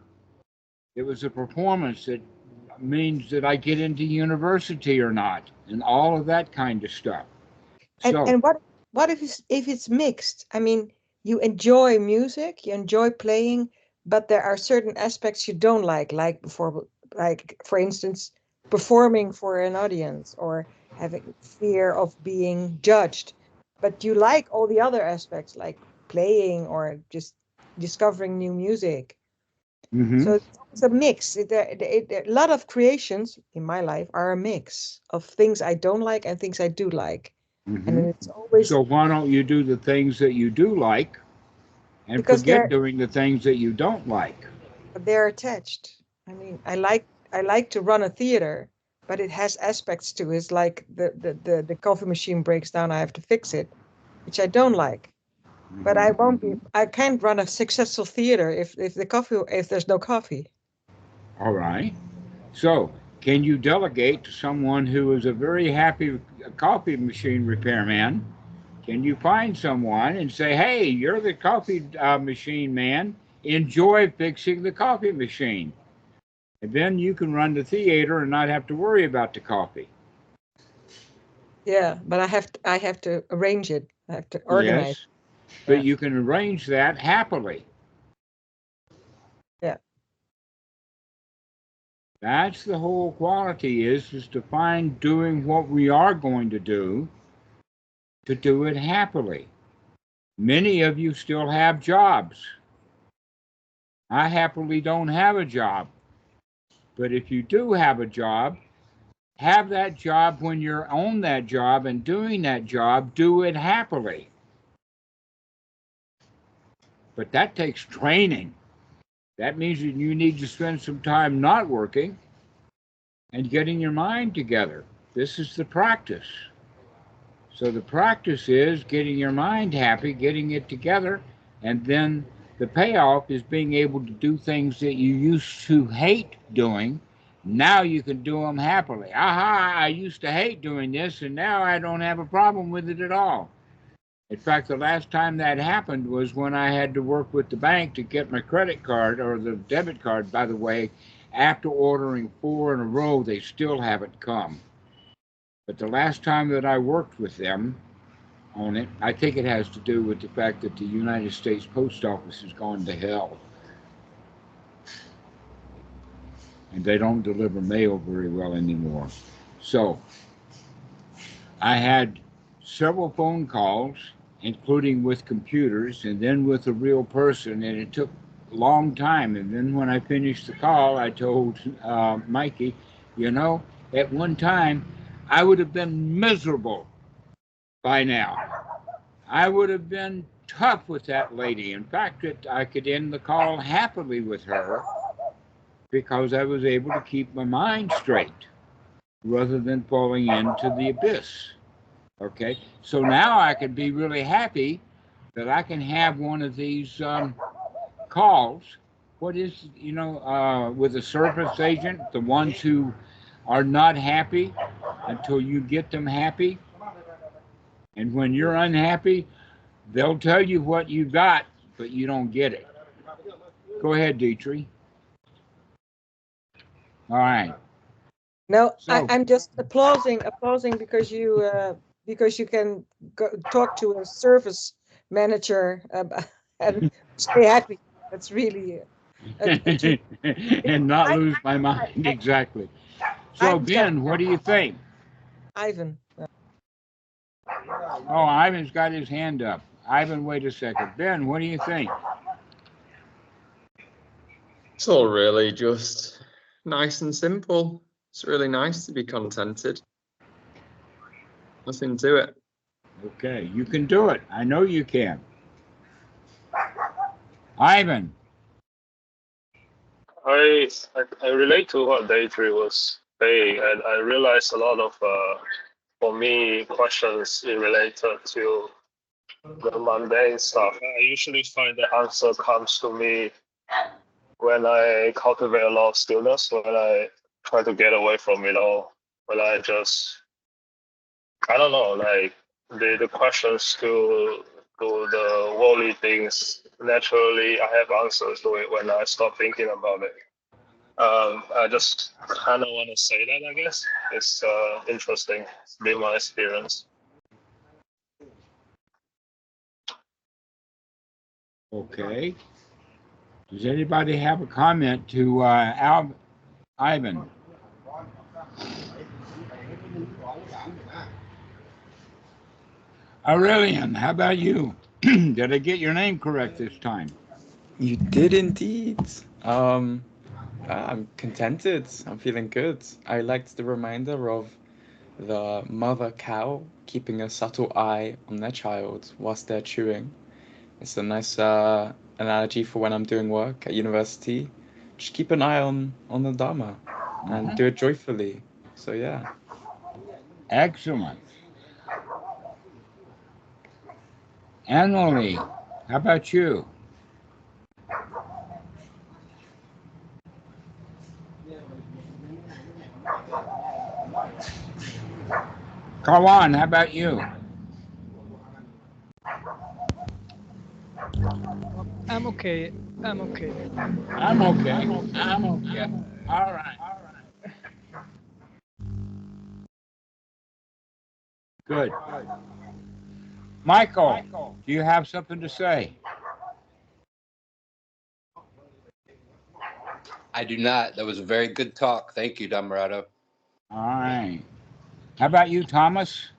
It was a performance that means that I get into university or not, and all of that kind of stuff. And what if it's mixed? I mean, you enjoy music, you enjoy playing, but there are certain aspects you don't like for instance, performing for an audience or having fear of being judged. But you like all the other aspects, like playing or just discovering new music. Mm-hmm. So it's a mix. A lot of creations in my life are a mix of things I don't like and things I do like. Mm-hmm. And it's always, so why don't you do the things that you do like and forget doing the things that you don't like? They're attached. I mean, I like to run a theater, but it has aspects to it. It's like the coffee machine breaks down, I have to fix it, which I don't like. But I can't run a successful theater if there's no coffee. All right. So, can you delegate to someone who is a very happy coffee machine repairman? Can you find someone and say, hey, you're the coffee machine man, enjoy fixing the coffee machine? And then you can run the theater and not have to worry about the coffee. Yeah, but I have to arrange it. I have to organize. Yes, but you can arrange that happily. Yeah. That's the whole quality is to find doing what we are going to do it happily. Many of you still have jobs. I happily don't have a job. But if you do have a job, have that job when you're on that job and doing that job, do it happily. But that takes training. That means that you need to spend some time not working and getting your mind together. This is the practice. So the practice is getting your mind happy, getting it together, and then the payoff is being able to do things that you used to hate doing. Now you can do them happily. Aha, I used to hate doing this, and now I don't have a problem with it at all. In fact, the last time that happened was when I had to work with the bank to get my credit card, or the debit card, by the way. After ordering 4 in a row, they still haven't come. But the last time that I worked with them on it, I think it has to do with the fact that the United States Post Office has gone to hell. And they don't deliver mail very well anymore. So I had several phone calls, including with computers and then with a real person, and it took a long time. And then when I finished the call, I told Mikey, you know, at one time I would have been miserable by now. I would have been tough with that lady. In fact, I could end the call happily with her because I was able to keep my mind straight rather than falling into the abyss. Okay, so now I can be really happy that I can have one of these calls. What is, with a service agent, the ones who are not happy until you get them happy. And when you're unhappy, they'll tell you what you got, but you don't get it. Go ahead, Dietrich. All right. No, So, I'm just applauding because you can talk to a service manager and stay happy. That's really and not lose my mind. Exactly. So, Ben, what do you think? Ivan. Oh, Ivan's got his hand up. Ivan, wait a second. Ben, what do you think? It's all really just nice and simple. It's really nice to be contented. Nothing to it. Okay, you can do it. I know you can. Ivan. I relate to what Deirdre was saying, and I realized a lot of, for me, questions related to the mundane stuff. I usually find the answer comes to me when I cultivate a lot of stillness, when I try to get away from it all, when I just, I don't know, like the questions to the worldly things, naturally I have answers to it when I stop thinking about it. I just kind of want to say that, I guess. It's interesting. It's been my experience. Okay. Does anybody have a comment to Ivan? Aurelian, how about you? Did I get your name correct this time? You did indeed. I'm contented. I'm feeling good. I liked the reminder of the mother cow keeping a subtle eye on their child whilst they're chewing. It's a nice analogy for when I'm doing work at university. Just keep an eye on the Dhamma and do it joyfully. So yeah. Excellent. Annalie, how about you? Kawan, how about you? I'm okay. I'm okay. I'm okay. I'm okay. All right. Good. Michael, do you have something to say? I do not. That was a very good talk. Thank you, Dhammarato. All right. How about you, Thomas?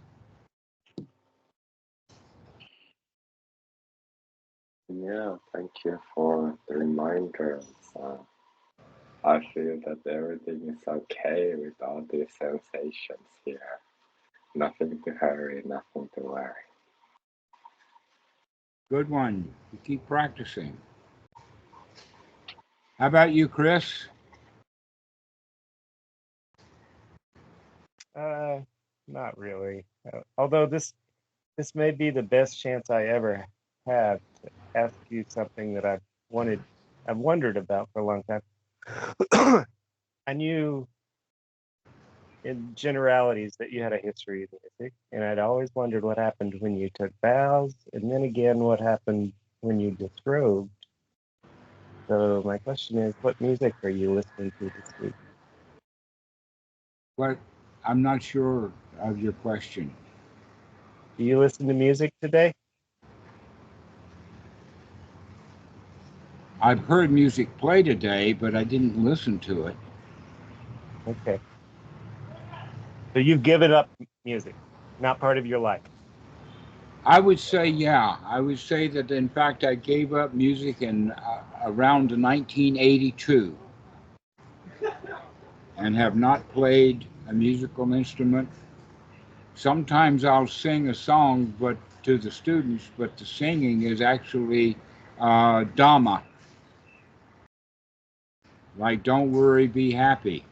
Yeah, thank you for the reminders. I feel that everything is okay with all these sensations here. Nothing to hurry, nothing to worry. Good one. You keep practicing. How about you, Chris? Not really. Although this may be the best chance I ever have to ask you something that I've wondered about for a long time. I knew in generalities that you had a history of music, and I'd always wondered what happened when you took vows, and then again what happened when you disrobed. So my question is, what music are you listening to this week? But I'm not sure of your question. Do you listen to music today? I've heard music play today, but I didn't listen to it. Okay. So you've given up music, not part of your life. I would say, yeah. I would say that, in fact, I gave up music in around 1982 and have not played a musical instrument. Sometimes I'll sing a song but to the students, but the singing is actually Dhamma. Like Don't Worry, Be Happy.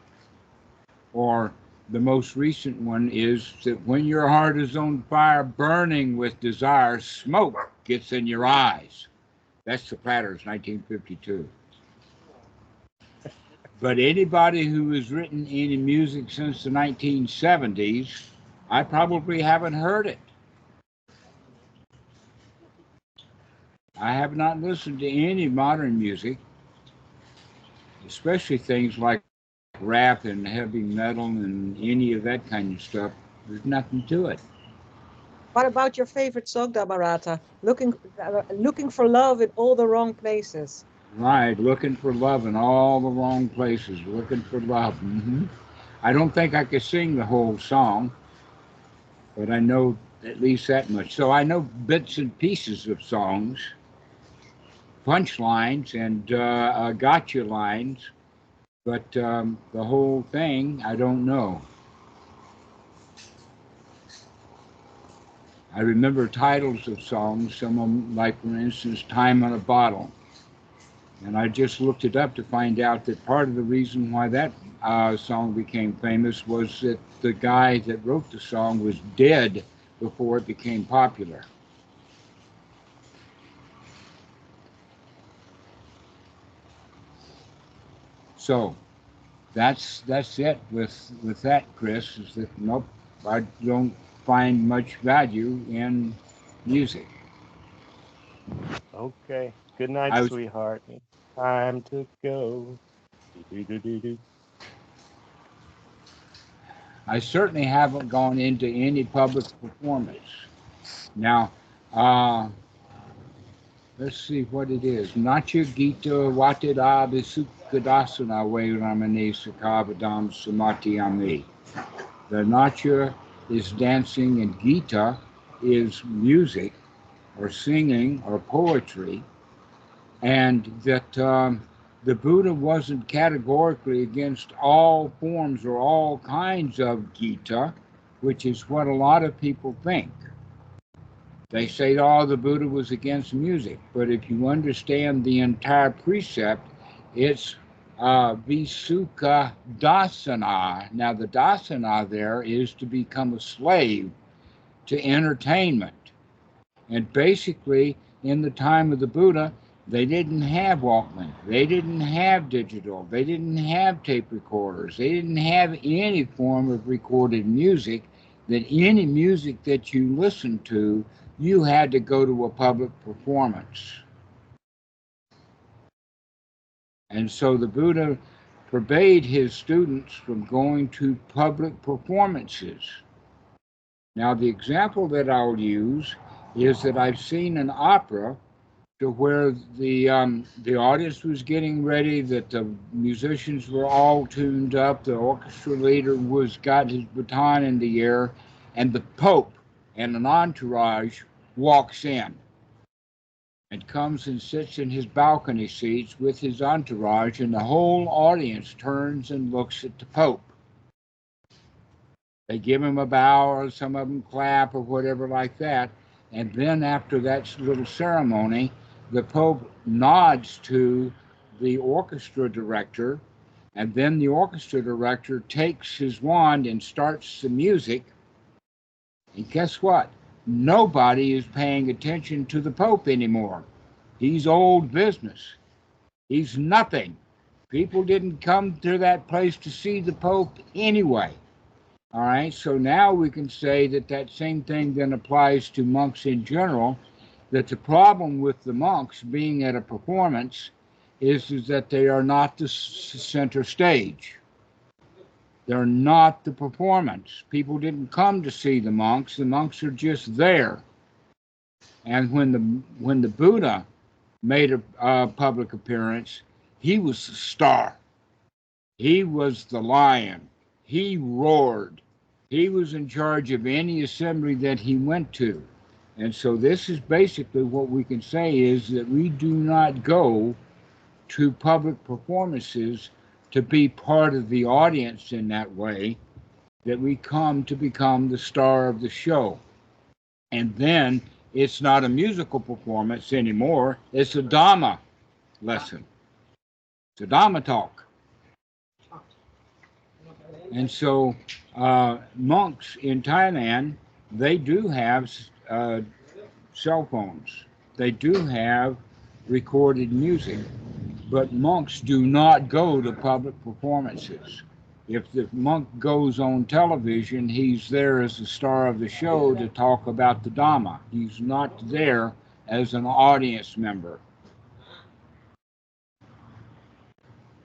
Or the most recent one is that when your heart is on fire, burning with desire, smoke gets in your eyes. That's the Platters, 1952. But anybody who has written any music since the 1970s, I probably haven't heard it. I have not listened to any modern music, especially things like rap and heavy metal and any of that kind of stuff. There's nothing to it. What about your favorite song, Dhammarato? Looking for love in all the wrong places. Right, looking for love in all the wrong places, looking for love. I don't think I could sing the whole song, but I know at least that much. So I know bits and pieces of songs, punchlines and gotcha lines, but the whole thing, I don't know. I remember titles of songs, some of them, like, for instance, Time on a Bottle. And I just looked it up to find out that part of the reason why that song became famous was that the guy that wrote the song was dead before it became popular. So that's it with that, Chris, is that nope, I don't find much value in music. Okay. Good night, sweetheart. Time to go. Do-do-do-do-do. I certainly haven't gone into any public performance. Now, let's see what it is. Nacha Gita Watida Bisukadasana Vairamane Sakavadam Samati Ami. The Nacha is dancing and Gita is music or singing or poetry, and that the Buddha wasn't categorically against all forms or all kinds of Gita, which is what a lot of people think. They say, oh, the Buddha was against music, but if you understand the entire precept, it's Visuka Dasana. Now, the dasana there is to become a slave to entertainment. And basically, in the time of the Buddha, they didn't have Walkman. They didn't have digital. They didn't have tape recorders. They didn't have any form of recorded music. That any music that you listened to, you had to go to a public performance. And so the Buddha forbade his students from going to public performances. Now, the example that I'll use is that I've seen an opera to where the audience was getting ready, that the musicians were all tuned up, the orchestra leader got his baton in the air, and the Pope and an entourage walks in and comes and sits in his balcony seats with his entourage, and the whole audience turns and looks at the Pope. They give him a bow, or some of them clap or whatever like that, and then after that little ceremony, the Pope nods to the orchestra director, and then the orchestra director takes his wand and starts the music. And guess what? Nobody is paying attention to the Pope anymore. He's old business. He's nothing. People didn't come to that place to see the Pope anyway. All right, so now we can say that that same thing then applies to monks in general, that the problem with the monks being at a performance is that they are not the center stage. They're not the performance. People didn't come to see the monks are just there. And when the Buddha made a public appearance, he was the star. He was the lion. He roared. He was in charge of any assembly that he went to. And so this is basically what we can say is that we do not go to public performances to be part of the audience in that way, that we come to become the star of the show. And then it's not a musical performance anymore, it's a Dhamma lesson. It's a Dhamma talk. And so monks in Thailand, they do have cell phones. They do have recorded music, but monks do not go to public performances. If the monk goes on television, he's there as the star of the show to talk about the Dhamma. He's not there as an audience member.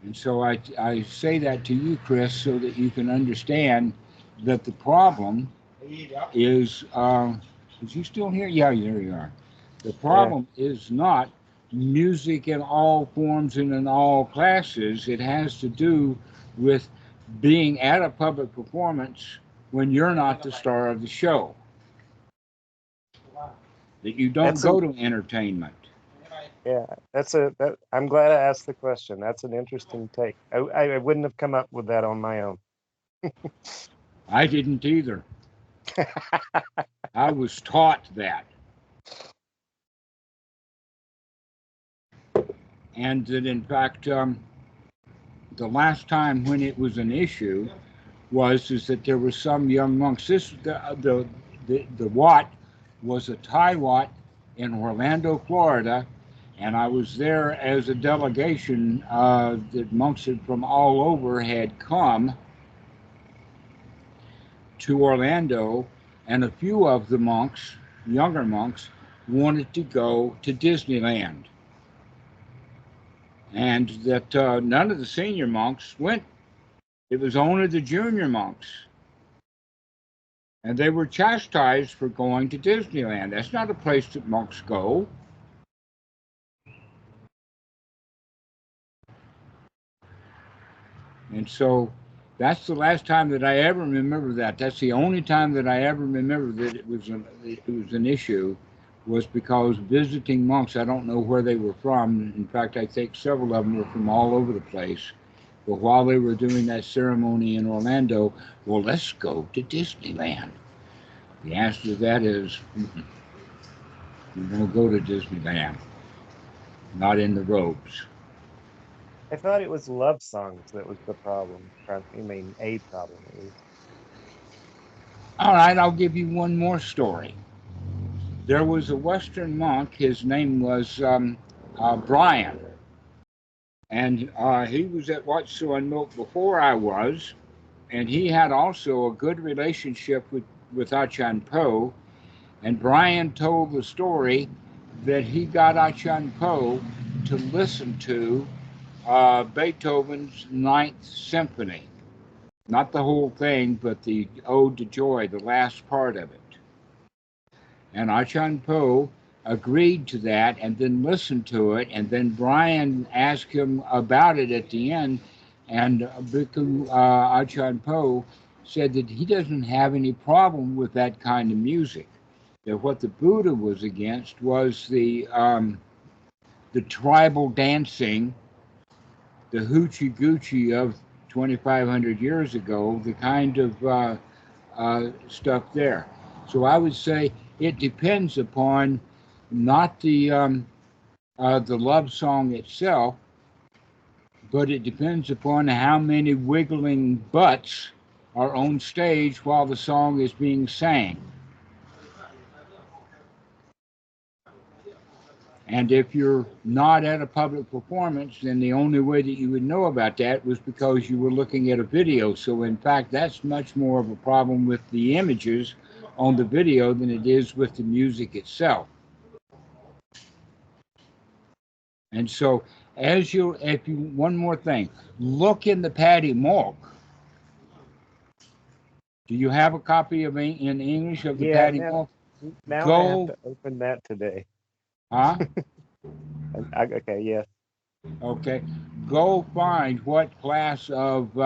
And so I say that to you, Chris, so that you can understand that the problem is you still here? Yeah, there you are. The problem is not music in all forms and in all classes. It has to do with being at a public performance when you're not the star of the show. That you don't go to entertainment. Yeah, I'm glad I asked the question. That's an interesting take. I wouldn't have come up with that on my own. I didn't either. I was taught that. And that, in fact, the last time when it was an issue is that there were some young monks. The Wat was a Thai Wat in Orlando, Florida, and I was there as a delegation that monks from all over had come to Orlando, and a few of the monks, younger monks, wanted to go to Disneyland. And that none of the senior monks went. It was only the junior monks. And they were chastised for going to Disneyland. That's not a place that monks go. And so that's the last time that I ever remember that. That's the only time that I ever remember that it was an issue, was because visiting monks, I don't know where they were from. In fact, I think several of them were from all over the place. But while they were doing that ceremony in Orlando, well, let's go to Disneyland. The answer to that is, you don't go to Disneyland. Not in the robes. I thought it was love songs that was the problem. I mean, a problem at least. All right, I'll give you one more story. There was a Western monk. His name was Brian. And he was at Wat Suan Milk before I was. And he had also a good relationship with Achan Po. And Brian told the story that he got Achan Po to listen to Beethoven's Ninth Symphony. Not the whole thing, but the Ode to Joy, the last part of it. And Achan Po agreed to that and then listened to it. And then Brian asked him about it at the end. And Bhikkhu Achan Po said that he doesn't have any problem with that kind of music. That what the Buddha was against was the tribal dancing, the hoochie goochie of 2,500 years ago, the kind of stuff there. So I would say it depends upon not the love song itself, but it depends upon how many wiggling butts are on stage while the song is being sang. And if you're not at a public performance, then the only way that you would know about that was because you were looking at a video. So in fact, that's much more of a problem with the images on the video than it is with the music itself. And so one more thing, look in the Paddy Mork. Do you have a copy of in English of the Paddy Mork? Now I have to open that today. Huh? Okay, yes. Okay. Go find what class of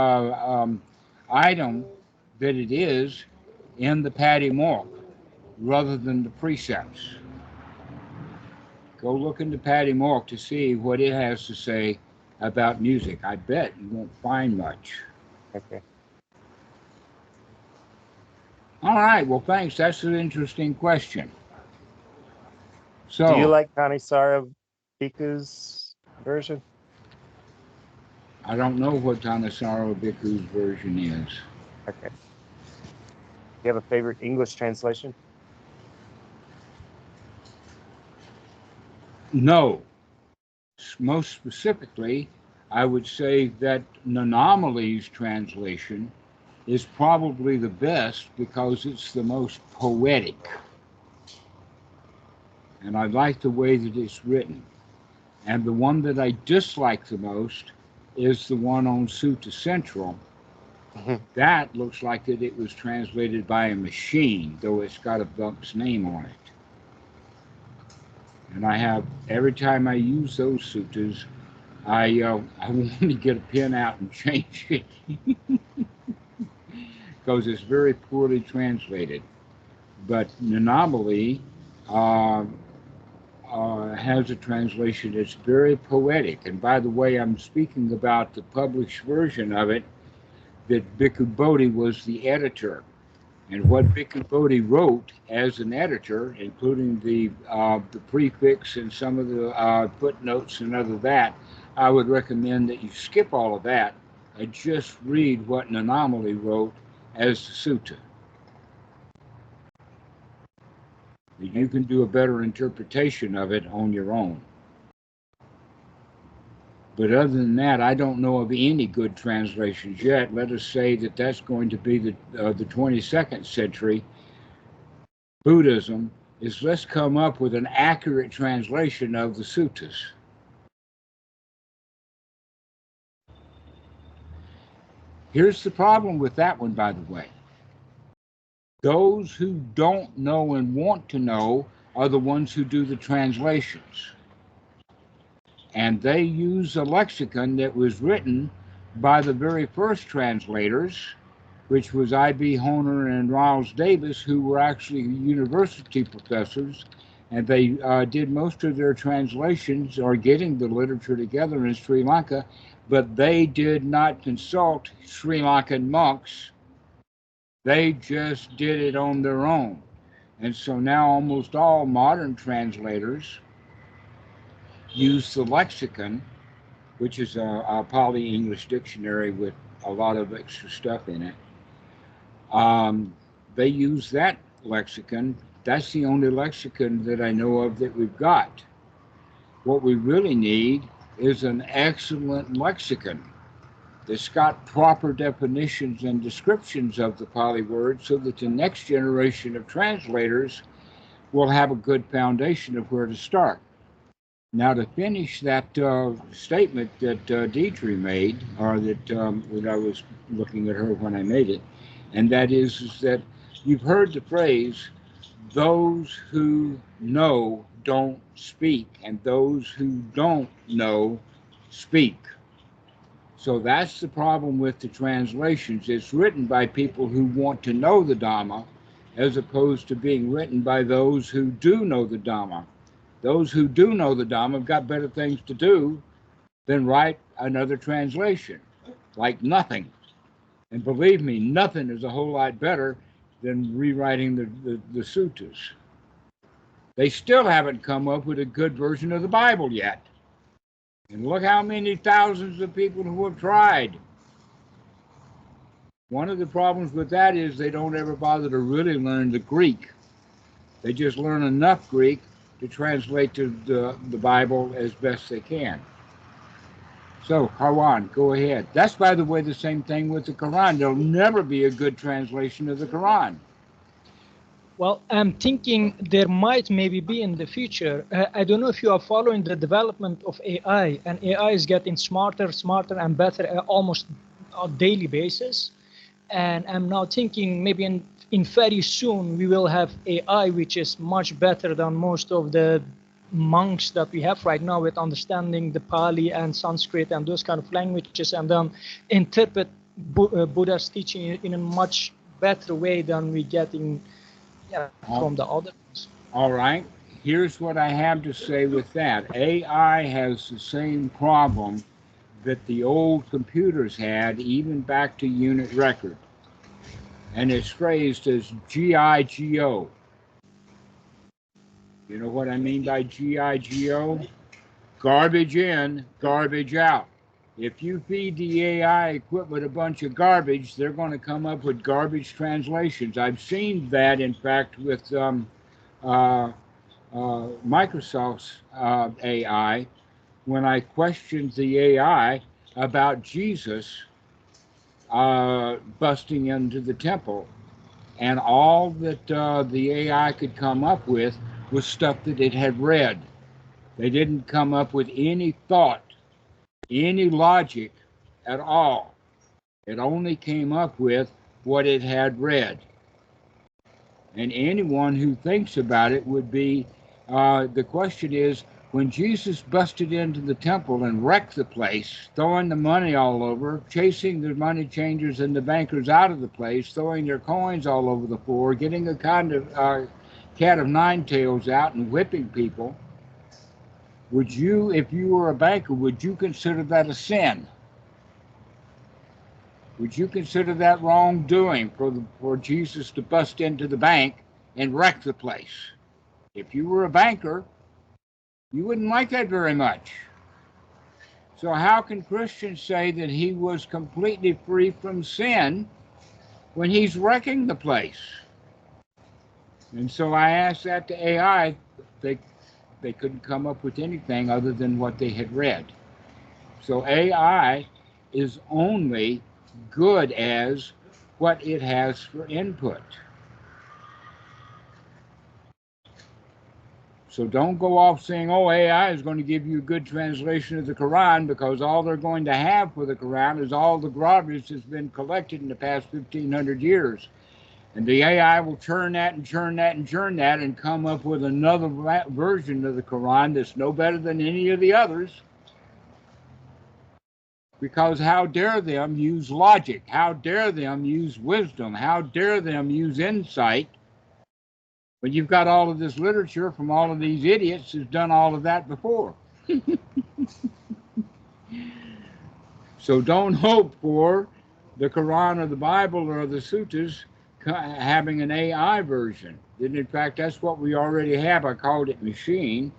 item that it is in the Paddy Mork rather than the precepts. Go look into Paddy Mork to see what it has to say about music. I bet you won't find much. Okay. All right. Well, thanks. That's an interesting question. So, do you like Thanissaro Bhikkhu's version? I don't know what Thanissaro Bhikkhu's version is. Okay. Do you have a favorite English translation? No. Most specifically, I would say that Nanamali's translation is probably the best because it's the most poetic. And I like the way that it's written. And the one that I dislike the most is the one on Sutta Central. That looks like that it was translated by a machine, though it's got a Bunk's name on it. And I have, every time I use those suttas, I want to get a pen out and change it because it's very poorly translated. But Nanamali has a translation that's very poetic. And by the way, I'm speaking about the published version of it that Bhikkhu Bodhi was the editor. And what Bhikkhu Bodhi wrote as an editor, including the prefix and some of the footnotes and other that, I would recommend that you skip all of that and just read what Nanamali wrote as the sutta. You can do a better interpretation of it on your own. But other than that, I don't know of any good translations yet. Let us say that that's going to be the 22nd century Buddhism, is let's come up with an accurate translation of the suttas. Here's the problem with that one, by the way. Those who don't know and want to know are the ones who do the translations. And they use a lexicon that was written by the very first translators, which was I.B. Honer and Riles Davis, who were actually university professors, and they did most of their translations or getting the literature together in Sri Lanka, but they did not consult Sri Lankan monks. They just did it on their own. And so now almost all modern translators use the lexicon, which is a Pali English dictionary with a lot of extra stuff in it. They use that lexicon. That's the only lexicon that I know of that we've got. What we really need is an excellent lexicon that's got proper definitions and descriptions of the Pali words so that the next generation of translators will have a good foundation of where to start. Now, to finish that statement that Deidre made, or that I was looking at her when I made it, and that is that you've heard the phrase, those who know don't speak, and those who don't know speak. So that's the problem with the translations. It's written by people who want to know the Dhamma, as opposed to being written by those who do know the Dhamma. Those who do know the Dhamma have got better things to do than write another translation, like nothing. And believe me, nothing is a whole lot better than rewriting the suttas. They still haven't come up with a good version of the Bible yet. And look how many thousands of people who have tried. One of the problems with that is they don't ever bother to really learn the Greek. They just learn enough Greek to translate the Bible as best they can. So, Harwan, go ahead. That's, by the way, the same thing with the Quran. There'll never be a good translation of the Quran. Well, I'm thinking there might maybe be in the future. I don't know if you are following the development of AI, and AI is getting smarter and better almost on a daily basis. And I'm now thinking maybe in very soon we will have AI which is much better than most of the monks that we have right now with understanding the Pali and Sanskrit and those kind of languages, and then interpret Buddha's teaching in a much better way than we get from the others. All right. Here's what I have to say with that. AI has the same problem that the old computers had, even back to unit record. And it's phrased as GIGO. You know what I mean by GIGO? Garbage in, garbage out. If you feed the AI equipment a bunch of garbage, they're going to come up with garbage translations. I've seen that, in fact, with Microsoft's AI. When I questioned the AI about Jesus busting into the temple, and all that the AI could come up with was stuff that it had read. They didn't come up with any thought, any logic at all. It only came up with what it had read. And anyone who thinks about it would be, the question is, when Jesus busted into the temple and wrecked the place, throwing the money all over, chasing the money changers and the bankers out of the place, throwing their coins all over the floor, getting a kind of cat of nine tails out and whipping people, would you, if you were a banker, would you consider that a sin? Would you consider that wrongdoing for Jesus to bust into the bank and wreck the place? If you were a banker, you wouldn't like that very much. So how can Christians say that he was completely free from sin when he's wrecking the place? And so I asked that to AI. They couldn't come up with anything other than what they had read. So AI is only good as what it has for input. So don't go off saying, oh, AI is going to give you a good translation of the Quran, because all they're going to have for the Quran is all the garbage that's been collected in the past 1,500 years. And the AI will churn that and churn that and churn that and come up with another version of the Quran that's no better than any of the others. Because how dare them use logic? How dare them use wisdom? How dare them use insight? But you've got all of this literature from all of these idiots who've done all of that before. So don't hope for the Quran or the Bible or the suttas having an AI version. And in fact, that's what we already have. I called it machine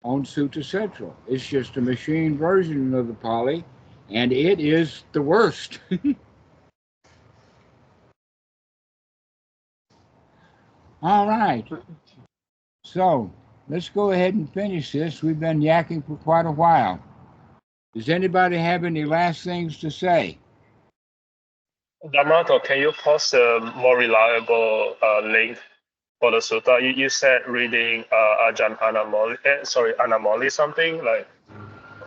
on Sutta Central. It's just a machine version of the Pali, and it is the worst. All right. So let's go ahead and finish this. We've been yakking for quite a while. Does anybody have any last things to say? Dhammarato, can you post a more reliable link for the sutta? You said reading Ajahn Anamoli something like.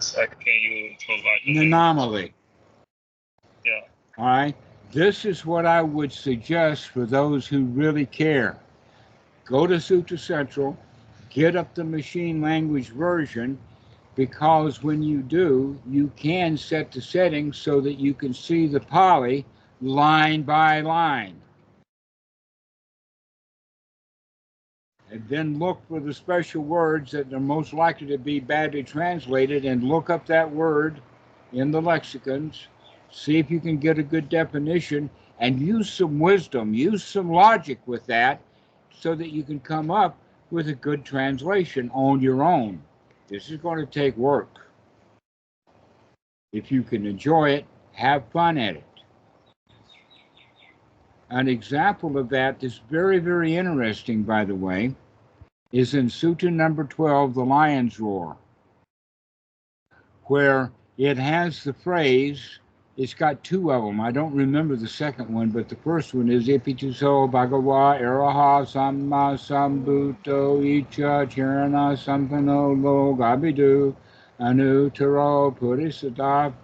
Can you provide an anomaly? Yeah. All right. This is what I would suggest for those who really care. Go to Sutta Central, get up the machine language version, because when you do, you can set the settings so that you can see the Pali line by line. And then look for the special words that are most likely to be badly translated, and look up that word in the lexicons, see if you can get a good definition, and use some wisdom, use some logic with that, so that you can come up with a good translation on your own. This is going to take work. If you can enjoy it, have fun at it. An example of that is very, very interesting, by the way, is in Sutta number 12, the Lion's Roar, where it has the phrase, it's got two of them. I don't remember the second one, but the first one is Ipituso Bhagava Araha Samma Sambuto Icha Charana Sampano Lo Gabidu Anutaro Purisadap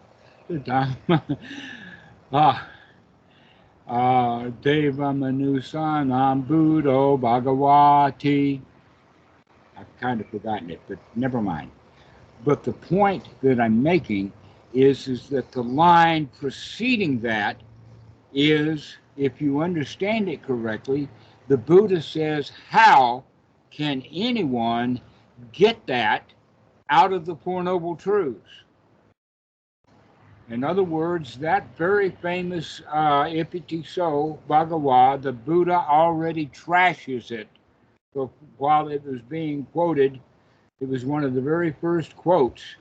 Deva Manusanam Buddho Bhagavati. I've kind of forgotten it, but never mind. But the point that I'm making is that the line preceding that is, if you understand it correctly, the Buddha says, how can anyone get that out of the Four Noble Truths? In other words, that very famous Ipitiso Bhagavad, the Buddha already trashes it. So while it was being quoted, it was one of the very first quotes,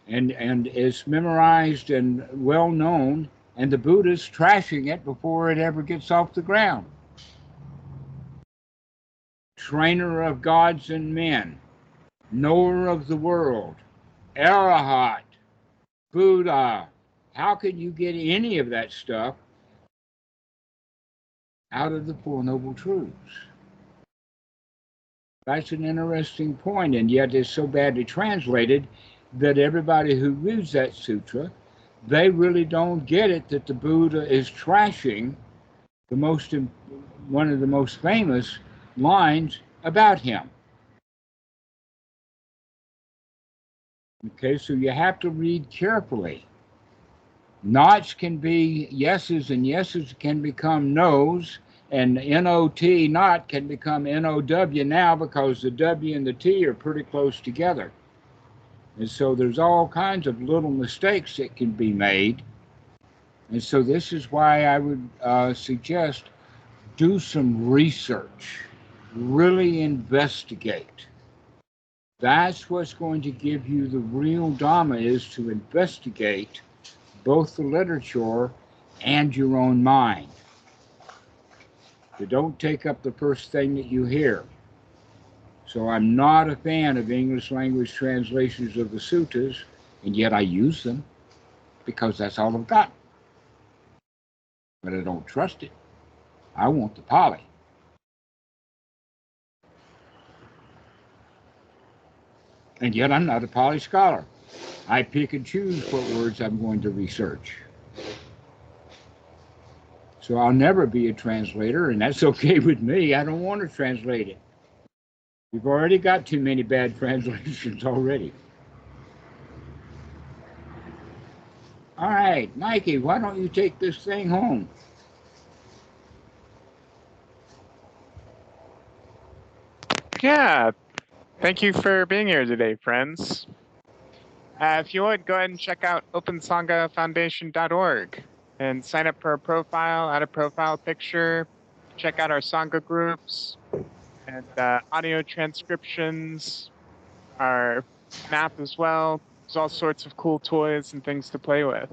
and it's memorized and well known, and the Buddha's trashing it before it ever gets off the ground. Trainer of gods and men, knower of the world, Arahat, Buddha. How could you get any of that stuff out of the Four Noble Truths? That's an interesting point, and yet it's so badly translated that everybody who reads that sutra, they really don't get it that the Buddha is trashing one of the most famous lines about him. Okay, so you have to read carefully. Nots can be yeses, and yeses can become nos, and N-O-T, not, can become N-O-W now because the W and the T are pretty close together. And so there's all kinds of little mistakes that can be made. And so this is why I would suggest do some research, really investigate. That's what's going to give you the real Dhamma, is to investigate both the literature and your own mind. You don't take up the first thing that you hear. So I'm not a fan of English language translations of the suttas, and yet I use them because that's all I've got. But I don't trust it. I want the Pali. And yet I'm not a Pali scholar. I pick and choose what words I'm going to research. So I'll never be a translator, and that's okay with me. I don't want to translate it. We've already got too many bad translations already. All right, Nike, why don't you take this thing home? Yeah, thank you for being here today, friends. If you would, go ahead and check out OpenSanghaFoundation.org and sign up for a profile, add a profile picture, check out our Sangha groups, and audio transcriptions, our map as well. There's all sorts of cool toys and things to play with.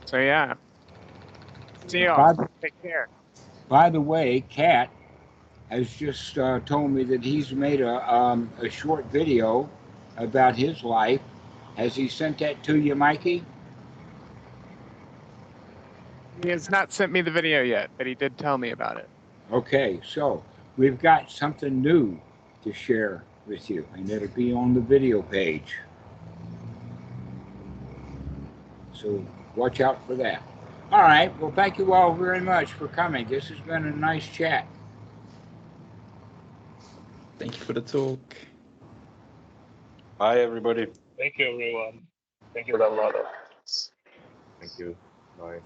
So yeah, see y'all. Take care. By the way, Kat has just told me that he's made a short video about his life. Has he sent that to you, Mikey? He has not sent me the video yet, but he did tell me about it. Okay, so we've got something new to share with you, and it'll be on the video page. So watch out for that. All right, well, thank you all very much for coming. This has been a nice chat. Thank you for the talk. Bye, everybody. Thank you, everyone. Thank you, Dhammarato. Thank you. Bye.